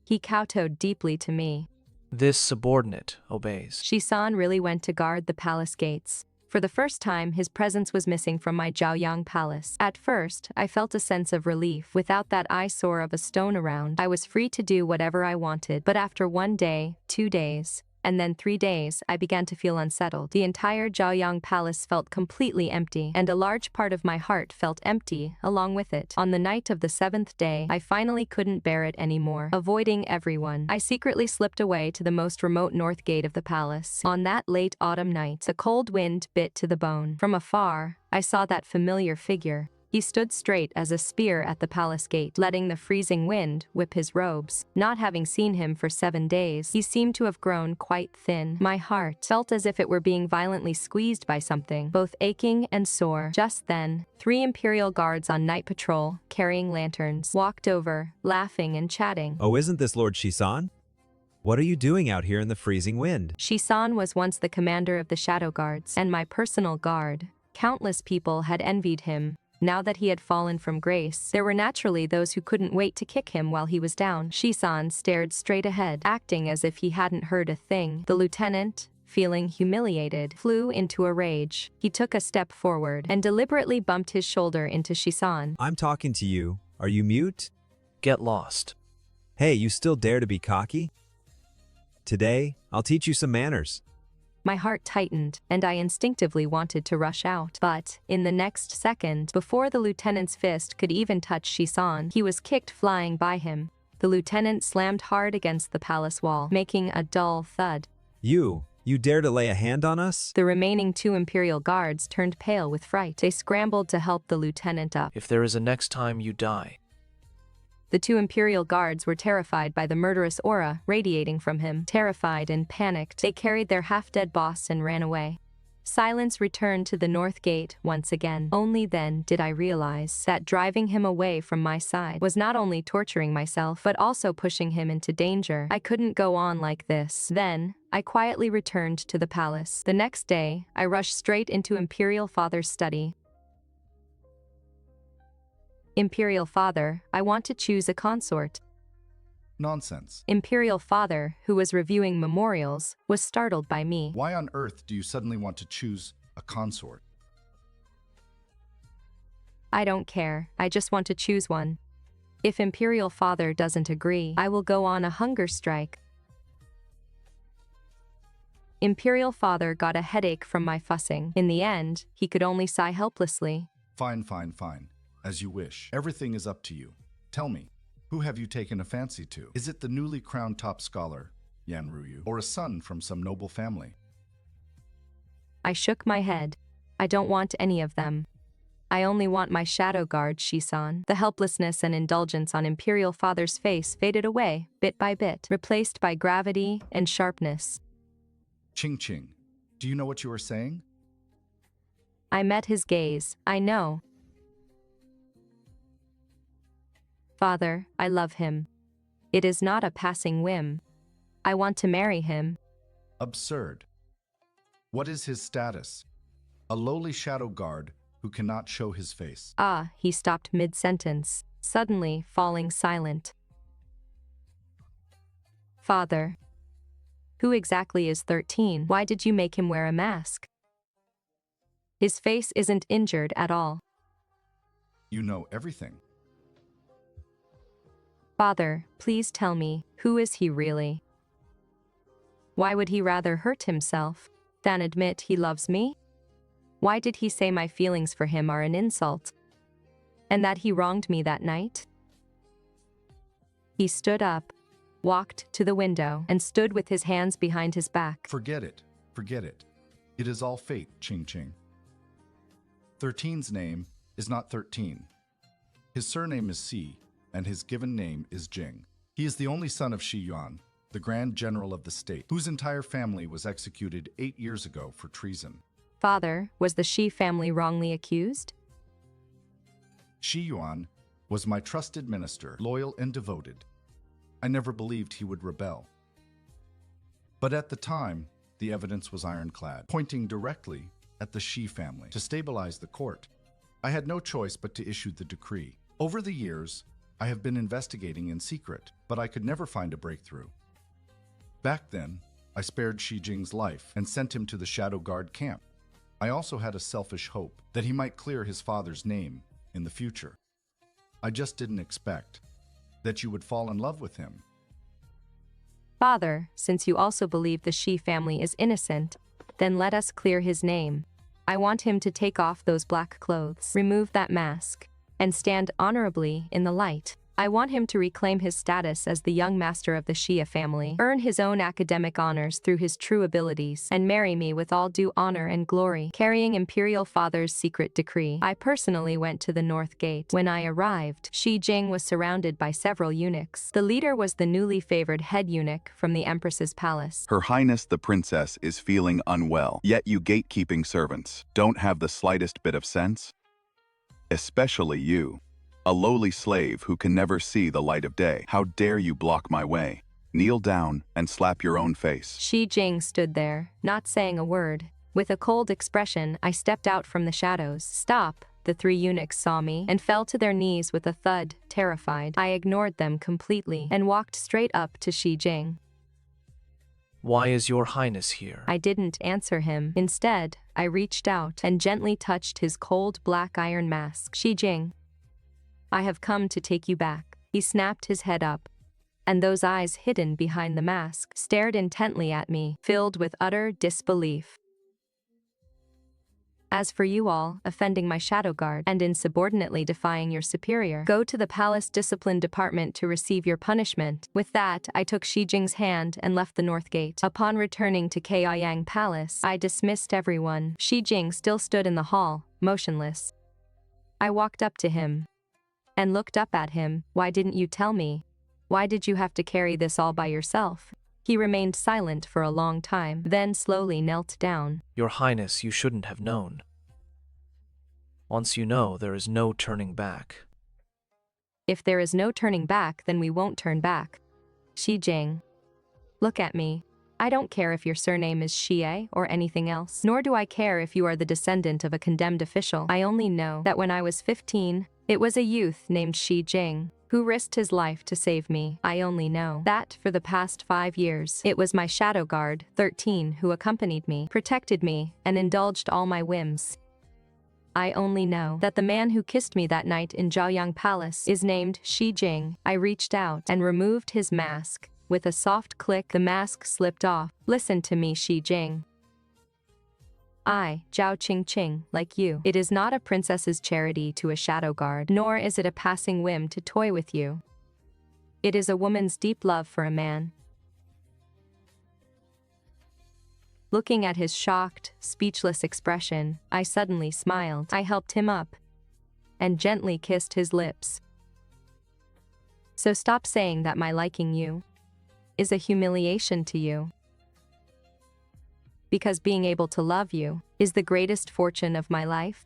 He kowtowed deeply to me. This subordinate obeys. Shisan really went to guard the palace gates. For the first time, his presence was missing from my Zhaoyang palace. At first, I felt a sense of relief. Without that eyesore of a stone around, I was free to do whatever I wanted. But after 1 day, 2 days, and then 3 days, I began to feel unsettled. The entire Zhaoyang palace felt completely empty, and a large part of my heart felt empty along with it. On the night of the 7th day, I finally couldn't bear it anymore. Avoiding everyone, I secretly slipped away to the most remote north gate of the palace. On that late autumn night, the cold wind bit to the bone. From afar, I saw that familiar figure. He stood straight as a spear at the palace gate, letting the freezing wind whip his robes. Not having seen him for 7 days, he seemed to have grown quite thin. My heart felt as if it were being violently squeezed by something, both aching and sore. Just then, 3 Imperial guards on night patrol, carrying lanterns, walked over, laughing and chatting. Oh, isn't this Lord Shisan? What are you doing out here in the freezing wind? Shisan was once the commander of the Shadow Guards, and my personal guard. Countless people had envied him. Now that he had fallen from grace, there were naturally those who couldn't wait to kick him while he was down. Shisan stared straight ahead, acting as if he hadn't heard a thing. The lieutenant, feeling humiliated, flew into a rage. He took a step forward and deliberately bumped his shoulder into Shisan. I'm talking to you. Are you mute? Get lost. Hey, you still dare to be cocky? Today, I'll teach you some manners. My heart tightened, and I instinctively wanted to rush out. But, in the next second, before the lieutenant's fist could even touch Shisan, he was kicked flying by him. The lieutenant slammed hard against the palace wall, making a dull thud. You dare to lay a hand on us? The remaining 2 Imperial guards turned pale with fright. They scrambled to help the lieutenant up. If there is a next time you die. The 2 Imperial guards were terrified by the murderous aura radiating from him. Terrified and panicked, they carried their half-dead boss and ran away. Silence returned to the north gate once again. Only then did I realize that driving him away from my side was not only torturing myself, but also pushing him into danger. I couldn't go on like this. Then, I quietly returned to the palace. The next day, I rushed straight into Imperial Father's study. Imperial Father, I want to choose a consort. Nonsense. Imperial father, who was reviewing memorials, was startled by me. Why on earth do you suddenly want to choose a consort? I don't care, I just want to choose one. If Imperial father doesn't agree, I will go on a hunger strike. Imperial father got a headache from my fussing. In the end, he could only sigh helplessly. Fine, fine, fine. As you wish. Everything is up to you. Tell me, who have you taken a fancy to? Is it the newly crowned top scholar, Yan Ruyu, or a son from some noble family? I shook my head. I don't want any of them. I only want my shadow guard, Shisan. The helplessness and indulgence on Imperial father's face faded away, bit by bit, replaced by gravity and sharpness. Ching Ching, do you know what you are saying? I met his gaze. I know. Father, I love him. It is not a passing whim. I want to marry him. Absurd. What is his status? A lowly shadow guard who cannot show his face. Ah, he stopped mid-sentence, suddenly falling silent. Father. Who exactly is 13? Why did you make him wear a mask? His face isn't injured at all. You know everything. Father, please tell me, who is he really? Why would he rather hurt himself than admit he loves me? Why did he say my feelings for him are an insult? And that he wronged me that night? He stood up, walked to the window, and stood with his hands behind his back. Forget it. Forget it. It is all fate, Ching Ching. 13's name is not 13. His surname is Si, and his given name is Jing. He is the only son of Shi Yuan, the Grand General of the state, whose entire family was executed 8 years ago for treason. Father, was the Shi family wrongly accused? Shi Yuan was my trusted minister, loyal and devoted. I never believed he would rebel. But at the time, the evidence was ironclad, pointing directly at the Shi family. To stabilize the court, I had no choice but to issue the decree. Over the years, I have been investigating in secret, but I could never find a breakthrough. Back then, I spared Shi Jing's life and sent him to the Shadow Guard camp. I also had a selfish hope that he might clear his father's name in the future. I just didn't expect that you would fall in love with him. Father, since you also believe the Shi family is innocent, then let us clear his name. I want him to take off those black clothes, remove that mask, and stand honorably in the light. I want him to reclaim his status as the young master of the Shia family, earn his own academic honors through his true abilities, and marry me with all due honor and glory, carrying Imperial Father's secret decree. I personally went to the North Gate. When I arrived, Shi Jing was surrounded by several eunuchs. The leader was the newly favored head eunuch from the Empress's palace. Her Highness the Princess is feeling unwell, yet you gatekeeping servants don't have the slightest bit of sense? Especially you. A lowly slave who can never see the light of day. How dare you block my way? Kneel down and slap your own face. Shi Jing stood there, not saying a word. With a cold expression, I stepped out from the shadows. Stop! The 3 eunuchs saw me and fell to their knees with a thud, terrified. I ignored them completely and walked straight up to Shi Jing. Why is your highness here? I didn't answer him. Instead, I reached out and gently touched his cold black iron mask. Shi Jing, I have come to take you back. He snapped his head up, and those eyes hidden behind the mask stared intently at me, filled with utter disbelief. As for you all, offending my shadow guard and insubordinately defying your superior, go to the palace discipline department to receive your punishment. With that, I took Shi Jing's hand and left the north gate. Upon returning to Kaoyang Palace, I dismissed everyone. Shi Jing still stood in the hall, motionless. I walked up to him and looked up at him. Why didn't you tell me? Why did you have to carry this all by yourself? He remained silent for a long time, then slowly knelt down. Your Highness, you shouldn't have known. Once you know, there is no turning back. If there is no turning back, then we won't turn back. Shi Jing. Look at me. I don't care if your surname is Xie or anything else, nor do I care if you are the descendant of a condemned official. I only know that when I was 15, it was a youth named Shi Jing Who risked his life to save me? I only know that, for the past 5 years, it was my shadow guard, 13, who accompanied me, protected me, and indulged all my whims. I only know that the man who kissed me that night in Zhaoyang Palace is named Shi Jing. I reached out and removed his mask. With a soft click, the mask slipped off. Listen to me, Shi Jing. I, Zhao Qingqing, like you. It is not a princess's charity to a shadow guard, nor is it a passing whim to toy with you. It is a woman's deep love for a man. Looking at his shocked, speechless expression, I suddenly smiled. I helped him up and gently kissed his lips. So stop saying that my liking you is a humiliation to you. Because being able to love you is the greatest fortune of my life.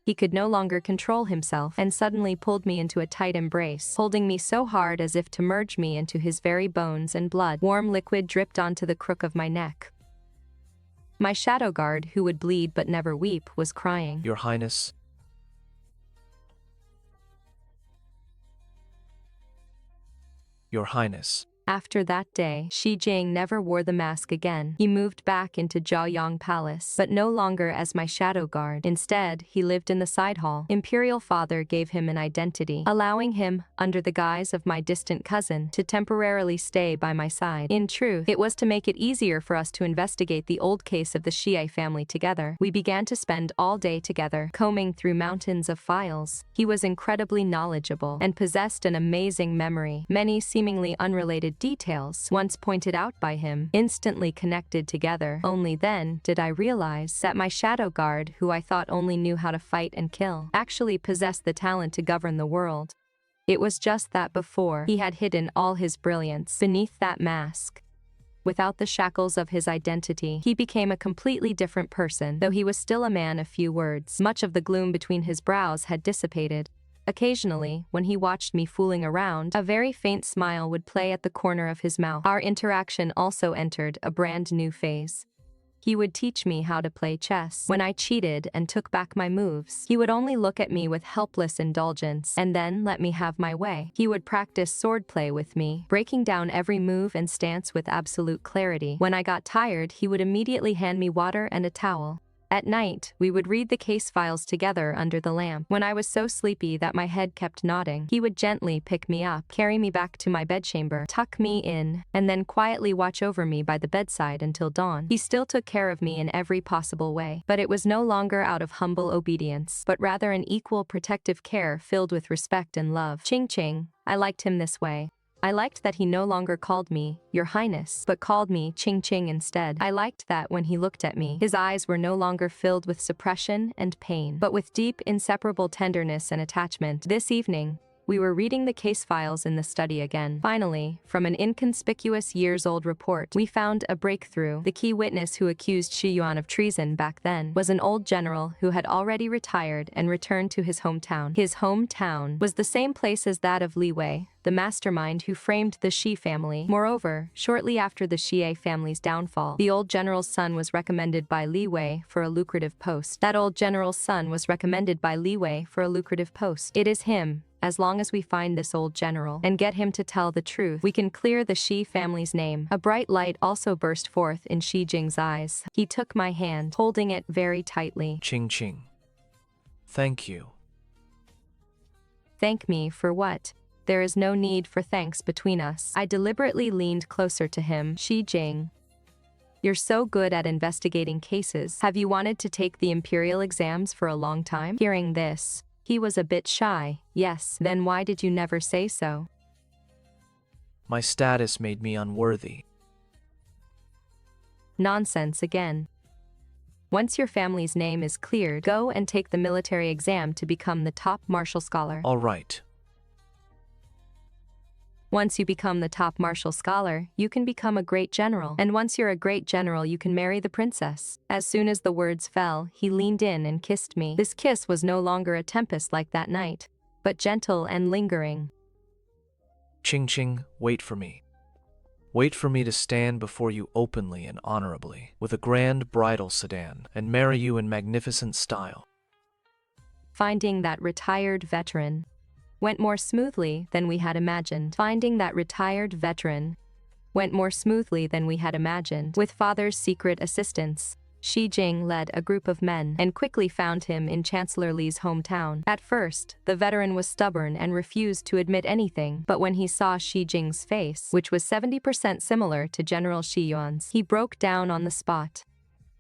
He could no longer control himself and suddenly pulled me into a tight embrace, holding me so hard as if to merge me into his very bones and blood. Warm liquid dripped onto the crook of my neck. My shadow guard, who would bleed but never weep, was crying. Your Highness. Your Highness. After that day, Shi Jing never wore the mask again. He moved back into Zhaoyang Palace, but no longer as my shadow guard. Instead, he lived in the side hall. Imperial Father gave him an identity, allowing him, under the guise of my distant cousin, to temporarily stay by my side. In truth, it was to make it easier for us to investigate the old case of the Xie family together. We began to spend all day together, combing through mountains of files. He was incredibly knowledgeable and possessed an amazing memory. Many seemingly unrelated details, once pointed out by him, instantly connected together. Only then did I realize that my shadow guard, who I thought only knew how to fight and kill, actually possessed the talent to govern the world. It was just that before, he had hidden all his brilliance beneath that mask. Without the shackles of his identity, he became a completely different person, though he was still a man of few words. Much of the gloom between his brows had dissipated. Occasionally, when he watched me fooling around, a very faint smile would play at the corner of his mouth. Our interaction also entered a brand new phase. He would teach me how to play chess. When I cheated and took back my moves, he would only look at me with helpless indulgence and then let me have my way. He would practice swordplay with me, breaking down every move and stance with absolute clarity. When I got tired, he would immediately hand me water and a towel. At night, we would read the case files together under the lamp. When I was so sleepy that my head kept nodding, he would gently pick me up, carry me back to my bedchamber, tuck me in, and then quietly watch over me by the bedside until dawn. He still took care of me in every possible way, but it was no longer out of humble obedience, but rather an equal protective care filled with respect and love. Qingqing, I liked him this way. I liked that he no longer called me, Your Highness, but called me Qingqing instead. I liked that when he looked at me, his eyes were no longer filled with suppression and pain, but with deep, inseparable tenderness and attachment. This evening, we were reading the case files in the study again. Finally, from an inconspicuous years-old report, we found a breakthrough. The key witness who accused Shi Yuan of treason back then was an old general who had already retired and returned to his hometown. His hometown was the same place as that of Li Wei, the mastermind who framed the Shi family. Moreover, shortly after the Xie family's downfall, the old general's son was recommended by Li Wei for a lucrative post. That old general's son was recommended by Li Wei for a lucrative post. It is him. As long as we find this old general and get him to tell the truth, we can clear the Shi family's name. A bright light also burst forth in Shi Jing's eyes. He took my hand, holding it very tightly. Qingqing. Thank you. Thank me for what? There is no need for thanks between us. I deliberately leaned closer to him. Shi Jing. You're so good at investigating cases. Have you wanted to take the imperial exams for a long time? Hearing this, he was a bit shy. Yes, then why did you never say so? My status made me unworthy. Nonsense again. Once your family's name is cleared, go and take the military exam to become the top martial scholar. All right. Once you become the top martial scholar, you can become a great general. And once you're a great general, you can marry the princess. As soon as the words fell, he leaned in and kissed me. This kiss was no longer a tempest like that night, but gentle and lingering. Qingqing, wait for me. Wait for me to stand before you openly and honorably, with a grand bridal sedan, and marry you in magnificent style. Finding that retired veteran went more smoothly than we had imagined. Finding that retired veteran went more smoothly than we had imagined. With father's secret assistance, Shi Jing led a group of men and quickly found him in Chancellor Li's hometown. At first, the veteran was stubborn and refused to admit anything, but when he saw Shi Jing's face, which was 70% similar to General Shi Yuan's, he broke down on the spot.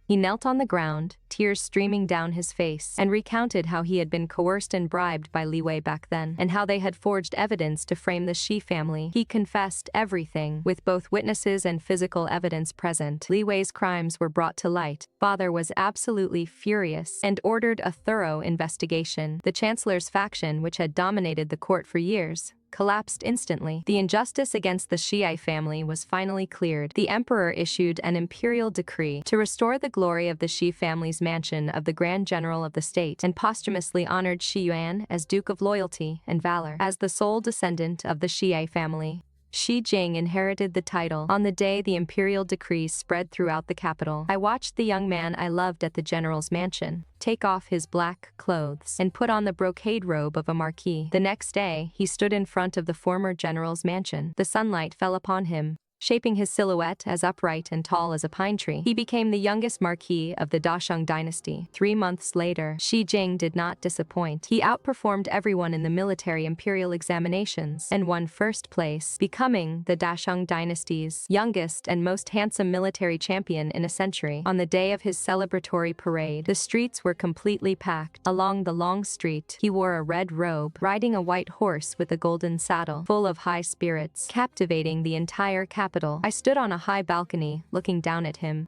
He knelt on the ground, tears streaming down his face, and recounted how he had been coerced and bribed by Li Wei back then, and how they had forged evidence to frame the Shi family. He confessed everything, with both witnesses and physical evidence present. Li Wei's crimes were brought to light. Father was absolutely furious and ordered a thorough investigation. The Chancellor's faction, which had dominated the court for years, collapsed instantly. The injustice against the Shi family was finally cleared. The emperor issued an imperial decree to restore the glory of the Shi family's mansion of the Grand General of the state, and posthumously honored Shi Yuan as Duke of Loyalty and Valor. As the sole descendant of the Shi family, Shi Jing inherited the title. On the day the imperial decree spread throughout the capital, I watched the young man I loved at the general's mansion take off his black clothes and put on the brocade robe of a marquis. The next day, he stood in front of the former general's mansion. The sunlight fell upon him, shaping his silhouette as upright and tall as a pine tree. He became the youngest marquis of the Dasheng dynasty. 3 months later, Shi Jing did not disappoint. He outperformed everyone in the military imperial examinations and won first place, becoming the Dasheng dynasty's youngest and most handsome military champion in a century. On the day of his celebratory parade, the streets were completely packed. Along the long street, he wore a red robe, riding a white horse with a golden saddle, full of high spirits, captivating the entire capital. I stood on a high balcony, looking down at him.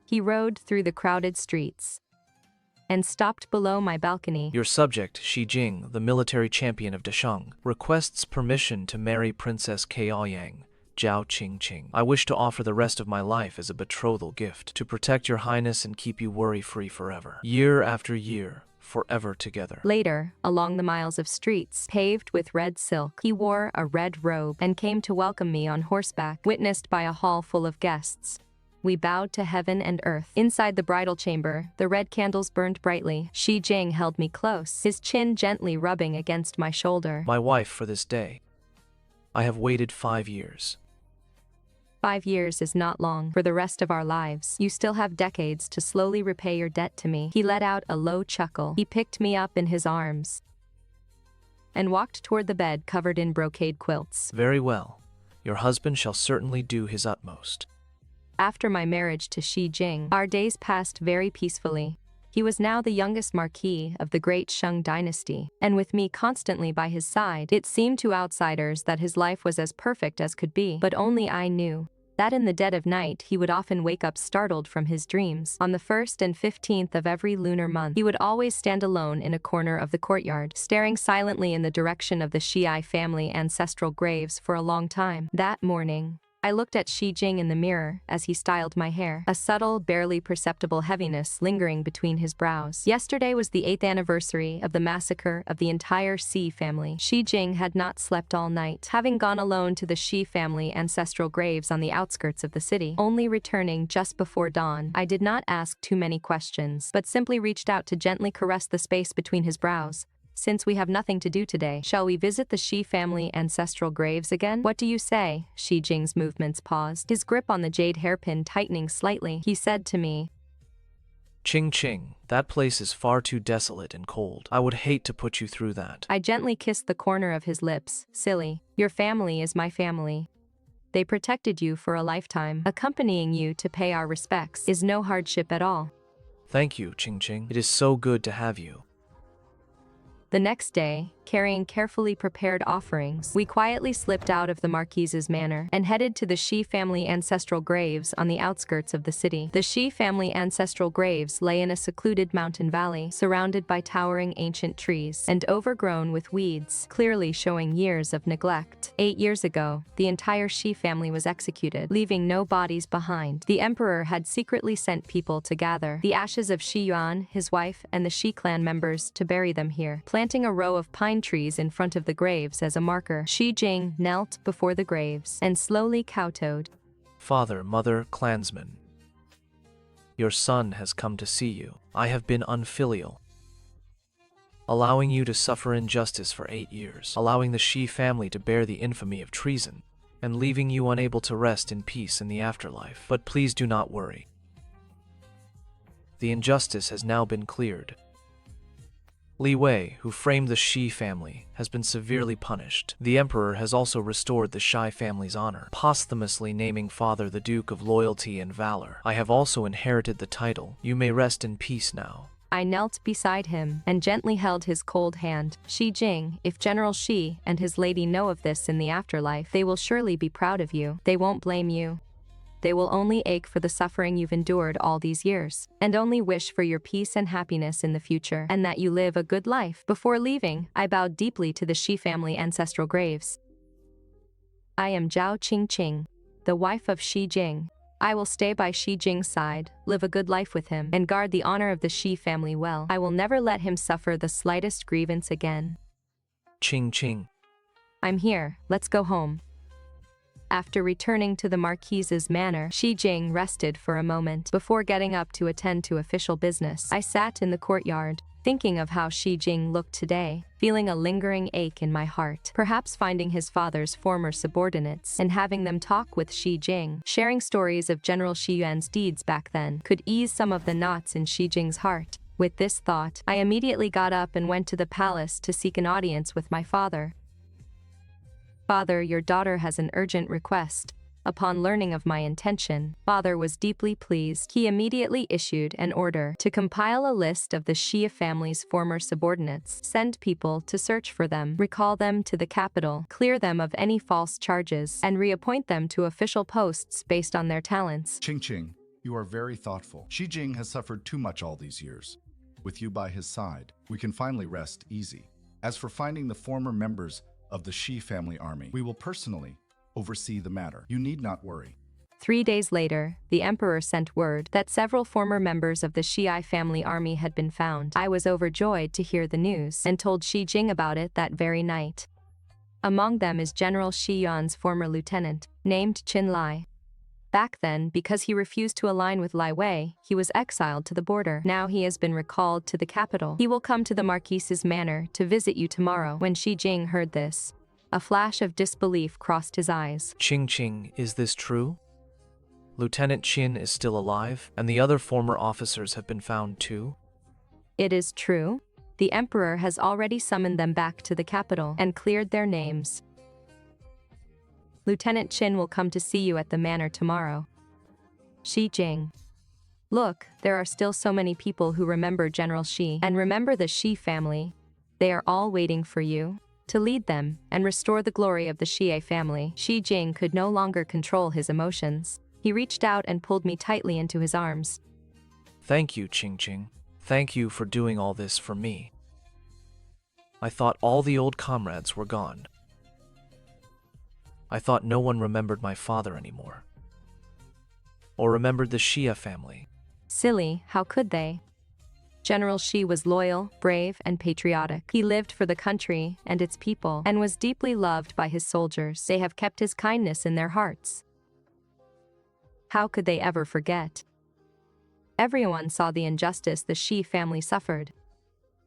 He rode through the crowded streets and stopped below my balcony. Your subject, Shi Jing, the military champion of Dasheng, requests permission to marry Princess Kaoyang, Zhao Qingqing. I wish to offer the rest of my life as a betrothal gift, to protect your highness and keep you worry-free forever. Year after year, forever together. Later, along the miles of streets paved with red silk, he wore a red robe and came to welcome me on horseback, witnessed by a hall full of guests. We bowed to heaven and earth. Inside the bridal chamber, the red candles burned brightly. Shi Jing held me close, his chin gently rubbing against my shoulder. My wife for this day. I have waited 5 years. 5 years is not long. For the rest of our lives, you still have decades to slowly repay your debt to me. He let out a low chuckle. He picked me up in his arms and walked toward the bed covered in brocade quilts. Very well. Your husband shall certainly do his utmost. After my marriage to Shi Jing, our days passed very peacefully. He was now the youngest marquis of the great Shang dynasty, and with me constantly by his side, it seemed to outsiders that his life was as perfect as could be. But only I knew that in the dead of night he would often wake up startled from his dreams. On the 1st and 15th of every lunar month, he would always stand alone in a corner of the courtyard, staring silently in the direction of the Shi family ancestral graves for a long time. That morning, I looked at Shi Jing in the mirror as he styled my hair, a subtle, barely perceptible heaviness lingering between his brows. Yesterday was the 8th anniversary of the massacre of the entire Shi family. Shi Jing had not slept all night, having gone alone to the Shi family ancestral graves on the outskirts of the city, only returning just before dawn. I did not ask too many questions, but simply reached out to gently caress the space between his brows. Since we have nothing to do today, shall we visit the Shi family ancestral graves again? What do you say? Shi Jing's movements paused, his grip on the jade hairpin tightening slightly. He said to me, Qingqing, that place is far too desolate and cold. I would hate to put you through that. I gently kissed the corner of his lips. Silly. Your family is my family. They protected you for a lifetime. Accompanying you to pay our respects is no hardship at all. Thank you, Qingqing. It is so good to have you. The next day, carrying carefully prepared offerings, we quietly slipped out of the marquise's manor and headed to the Shi family ancestral graves on the outskirts of the city. The Shi family ancestral graves lay in a secluded mountain valley, surrounded by towering ancient trees and overgrown with weeds, clearly showing years of neglect. 8 years ago, the entire Shi family was executed, leaving no bodies behind. The emperor had secretly sent people to gather the ashes of Shi Yuan, his wife, and the Shi clan members to bury them here, planting a row of pine trees in front of the graves as a marker. Shi Jing knelt before the graves and slowly kowtowed. Father, mother, clansmen. Your son has come to see you. I have been unfilial. allowing you to suffer injustice for 8 years, allowing the Shi family to bear the infamy of treason, and leaving you unable to rest in peace in the afterlife. But please do not worry. The injustice has now been cleared. Li Wei, who framed the Shi family, has been severely punished. The emperor has also restored the Shi family's honor, posthumously naming father the Duke of Loyalty and Valor. I have also inherited the title. You may rest in peace now. I knelt beside him and gently held his cold hand. Shi Jing, if General Shi and his lady know of this in the afterlife, they will surely be proud of you. They won't blame you. They will only ache for the suffering you've endured all these years, and only wish for your peace and happiness in the future, and that you live a good life. Before leaving, I bowed deeply to the Shi family ancestral graves. I am Zhao Qingqing, the wife of Shi Jing. I will stay by Shi Jing's side, live a good life with him, and guard the honor of the Shi family well. I will never let him suffer the slightest grievance again. Qing. I'm here, let's go home. After returning to the Marquise's manor, Shi Jing rested for a moment before getting up to attend to official business. I sat in the courtyard, thinking of how Shi Jing looked today, feeling a lingering ache in my heart. Perhaps finding his father's former subordinates and having them talk with Shi Jing, sharing stories of General Shi Yuan's deeds back then, could ease some of the knots in Shi Jing's heart. With this thought, I immediately got up and went to the palace to seek an audience with my father. Father, your daughter has an urgent request. Upon learning of my intention, father was deeply pleased. He immediately issued an order to compile a list of the Xia family's former subordinates, send people to search for them, recall them to the capital, clear them of any false charges, and reappoint them to official posts based on their talents. Qing, you are very thoughtful. Shi Jing has suffered too much all these years. With you by his side, we can finally rest easy. As for finding the former members of the Shi family army, we will personally oversee the matter. You need not worry. 3 days later, the emperor sent word that several former members of the Shi family army had been found. I was overjoyed to hear the news and told Shi Jing about it that very night. Among them is General Shi Yuan's former lieutenant, named Qin Lai. Back then, because he refused to align with Li Wei, he was exiled to the border. Now he has been recalled to the capital. He will come to the Marquise's manor to visit you tomorrow. When Shi Jing heard this, a flash of disbelief crossed his eyes. Qing, is this true? Lieutenant Qin is still alive, and the other former officers have been found too? It is true. The emperor has already summoned them back to the capital and cleared their names. Lieutenant Qin will come to see you at the manor tomorrow. Shi Jing. Look, there are still so many people who remember General Shi and remember the Shi family. They are all waiting for you to lead them and restore the glory of the Xie family. Shi Jing could no longer control his emotions. He reached out and pulled me tightly into his arms. Thank you, Qing. Thank you for doing all this for me. I thought all the old comrades were gone. I thought no one remembered my father anymore. Or remembered the Xia family. Silly, how could they? General Shi was loyal, brave, and patriotic. He lived for the country and its people, and was deeply loved by his soldiers. They have kept his kindness in their hearts. How could they ever forget? Everyone saw the injustice the Shi family suffered,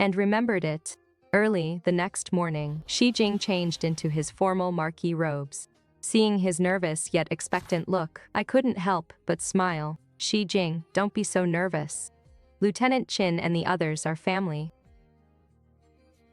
and remembered it. Early the next morning, Shi Jing changed into his formal marquis robes. Seeing his nervous yet expectant look, I couldn't help but smile. Shi Jing, don't be so nervous. Lieutenant Qin and the others are family.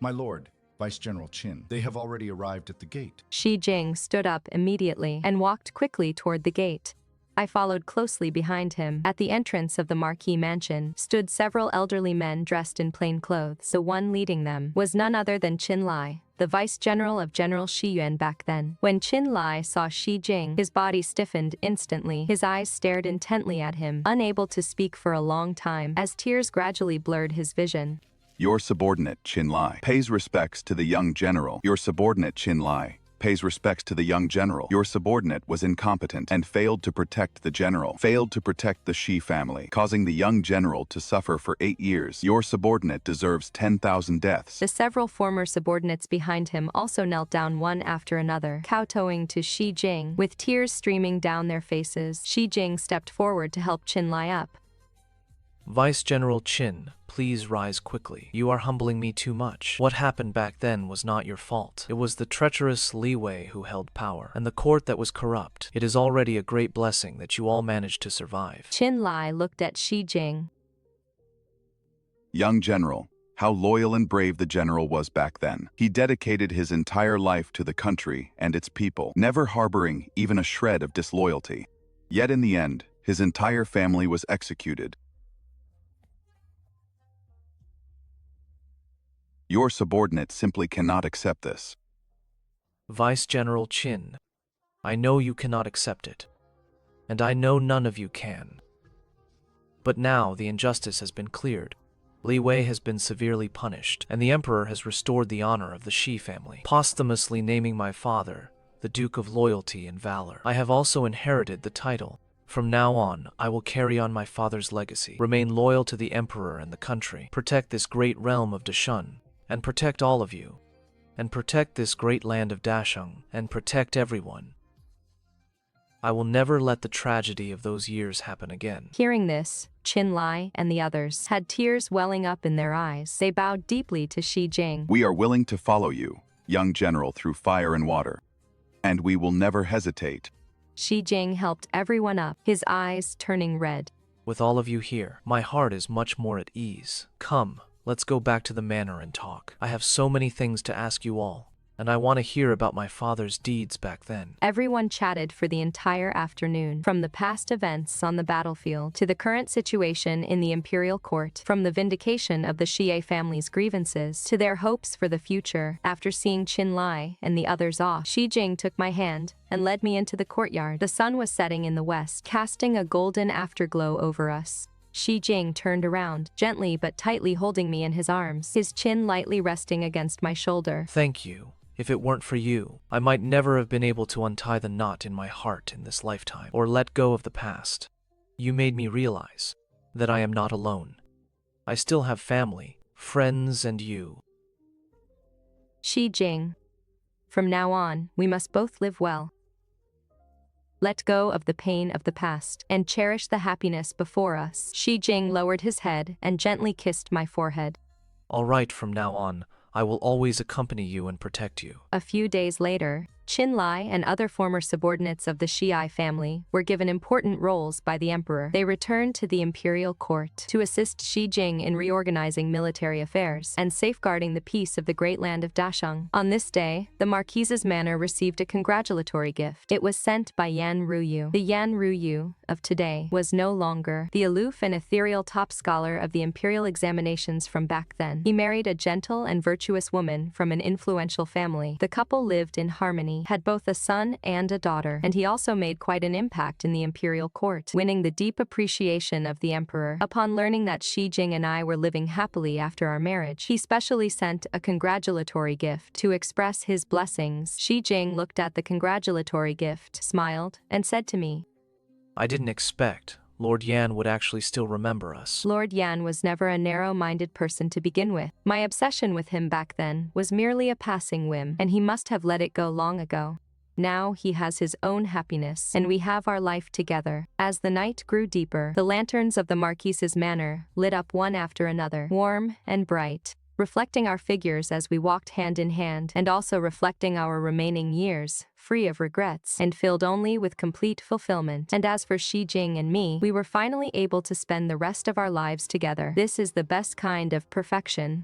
My lord, Vice General Qin, they have already arrived at the gate. Shi Jing stood up immediately and walked quickly toward the gate. I followed closely behind him. At the entrance of the Marquis mansion stood several elderly men dressed in plain clothes. The one leading them was none other than Qin Lai, the vice general of General Shi Yuan back then. When Qin Lai saw Shi Jing, his body stiffened instantly. His eyes stared intently at him, unable to speak for a long time, as tears gradually blurred his vision. Your subordinate, Qin Lai, pays respects to the young general. Your subordinate, Qin Lai, pays respects to the young general. Your subordinate was incompetent and failed to protect the general, failed to protect the Shi family, causing the young general to suffer for 8 years. Your subordinate deserves 10,000 deaths. The several former subordinates behind him also knelt down one after another, kowtowing to Shi Jing, with tears streaming down their faces. Shi Jing stepped forward to help Qin Lai up. Vice General Qin, please rise quickly. You are humbling me too much. What happened back then was not your fault. It was the treacherous Li Wei who held power, and the court that was corrupt. It is already a great blessing that you all managed to survive. Qin Lai looked at Shi Jing. Young general, how loyal and brave the general was back then. He dedicated his entire life to the country and its people, never harboring even a shred of disloyalty. Yet in the end, his entire family was executed. Your subordinate simply cannot accept this. Vice General Qin, I know you cannot accept it, and I know none of you can. But now the injustice has been cleared. Li Wei has been severely punished, and the Emperor has restored the honor of the Shi family, posthumously naming my father the Duke of Loyalty and Valor. I have also inherited the title. From now on, I will carry on my father's legacy, remain loyal to the Emperor and the country, protect this great realm of Dashun, and protect all of you, and protect this great land of Dashung, and protect everyone. I will never let the tragedy of those years happen again. Hearing this, Qin Lai and the others had tears welling up in their eyes. They bowed deeply to Shi Jing. We are willing to follow you, young general, through fire and water, and we will never hesitate. Shi Jing helped everyone up, his eyes turning red. With all of you here, my heart is much more at ease. Come, let's go back to the manor and talk. I have so many things to ask you all, and I want to hear about my father's deeds back then. Everyone chatted for the entire afternoon, from the past events on the battlefield to the current situation in the imperial court, from the vindication of the Xie family's grievances to their hopes for the future. After seeing Qin Lai and the others off, Shi Jing took my hand and led me into the courtyard. The sun was setting in the west, casting a golden afterglow over us. Shi Jing turned around, gently but tightly holding me in his arms, his chin lightly resting against my shoulder. Thank you. If it weren't for you, I might never have been able to untie the knot in my heart in this lifetime, or let go of the past. You made me realize that I am not alone. I still have family, friends, and you. Shi Jing. From now on, we must both live well. Let go of the pain of the past, and cherish the happiness before us. Shi Jing lowered his head and gently kissed my forehead. All right, from now on, I will always accompany you and protect you. A few days later, Qin Lai and other former subordinates of the Xie family were given important roles by the emperor. They returned to the imperial court to assist Shi Jing in reorganizing military affairs and safeguarding the peace of the great land of Dashung. On this day, the Marquise's manor received a congratulatory gift. It was sent by Yan Ruyu. The Yan Ruyu of today was no longer the aloof and ethereal top scholar of the imperial examinations from back then. He married a gentle and virtuous woman from an influential family. The couple lived in harmony, had both a son and a daughter, and he also made quite an impact in the imperial court, winning the deep appreciation of the emperor. Upon learning that Shi Jing and I were living happily after our marriage, he specially sent a congratulatory gift to express his blessings. Shi Jing looked at the congratulatory gift, smiled, and said to me, I didn't expect Lord Yan would actually still remember us. Lord Yan was never a narrow-minded person to begin with. My obsession with him back then was merely a passing whim, and he must have let it go long ago. Now he has his own happiness, and we have our life together. As the night grew deeper, the lanterns of the Marquise's manor lit up one after another, warm and bright, reflecting our figures as we walked hand in hand, and also reflecting our remaining years, free of regrets, and filled only with complete fulfillment. And as for Shi Jing and me, we were finally able to spend the rest of our lives together. This is the best kind of perfection.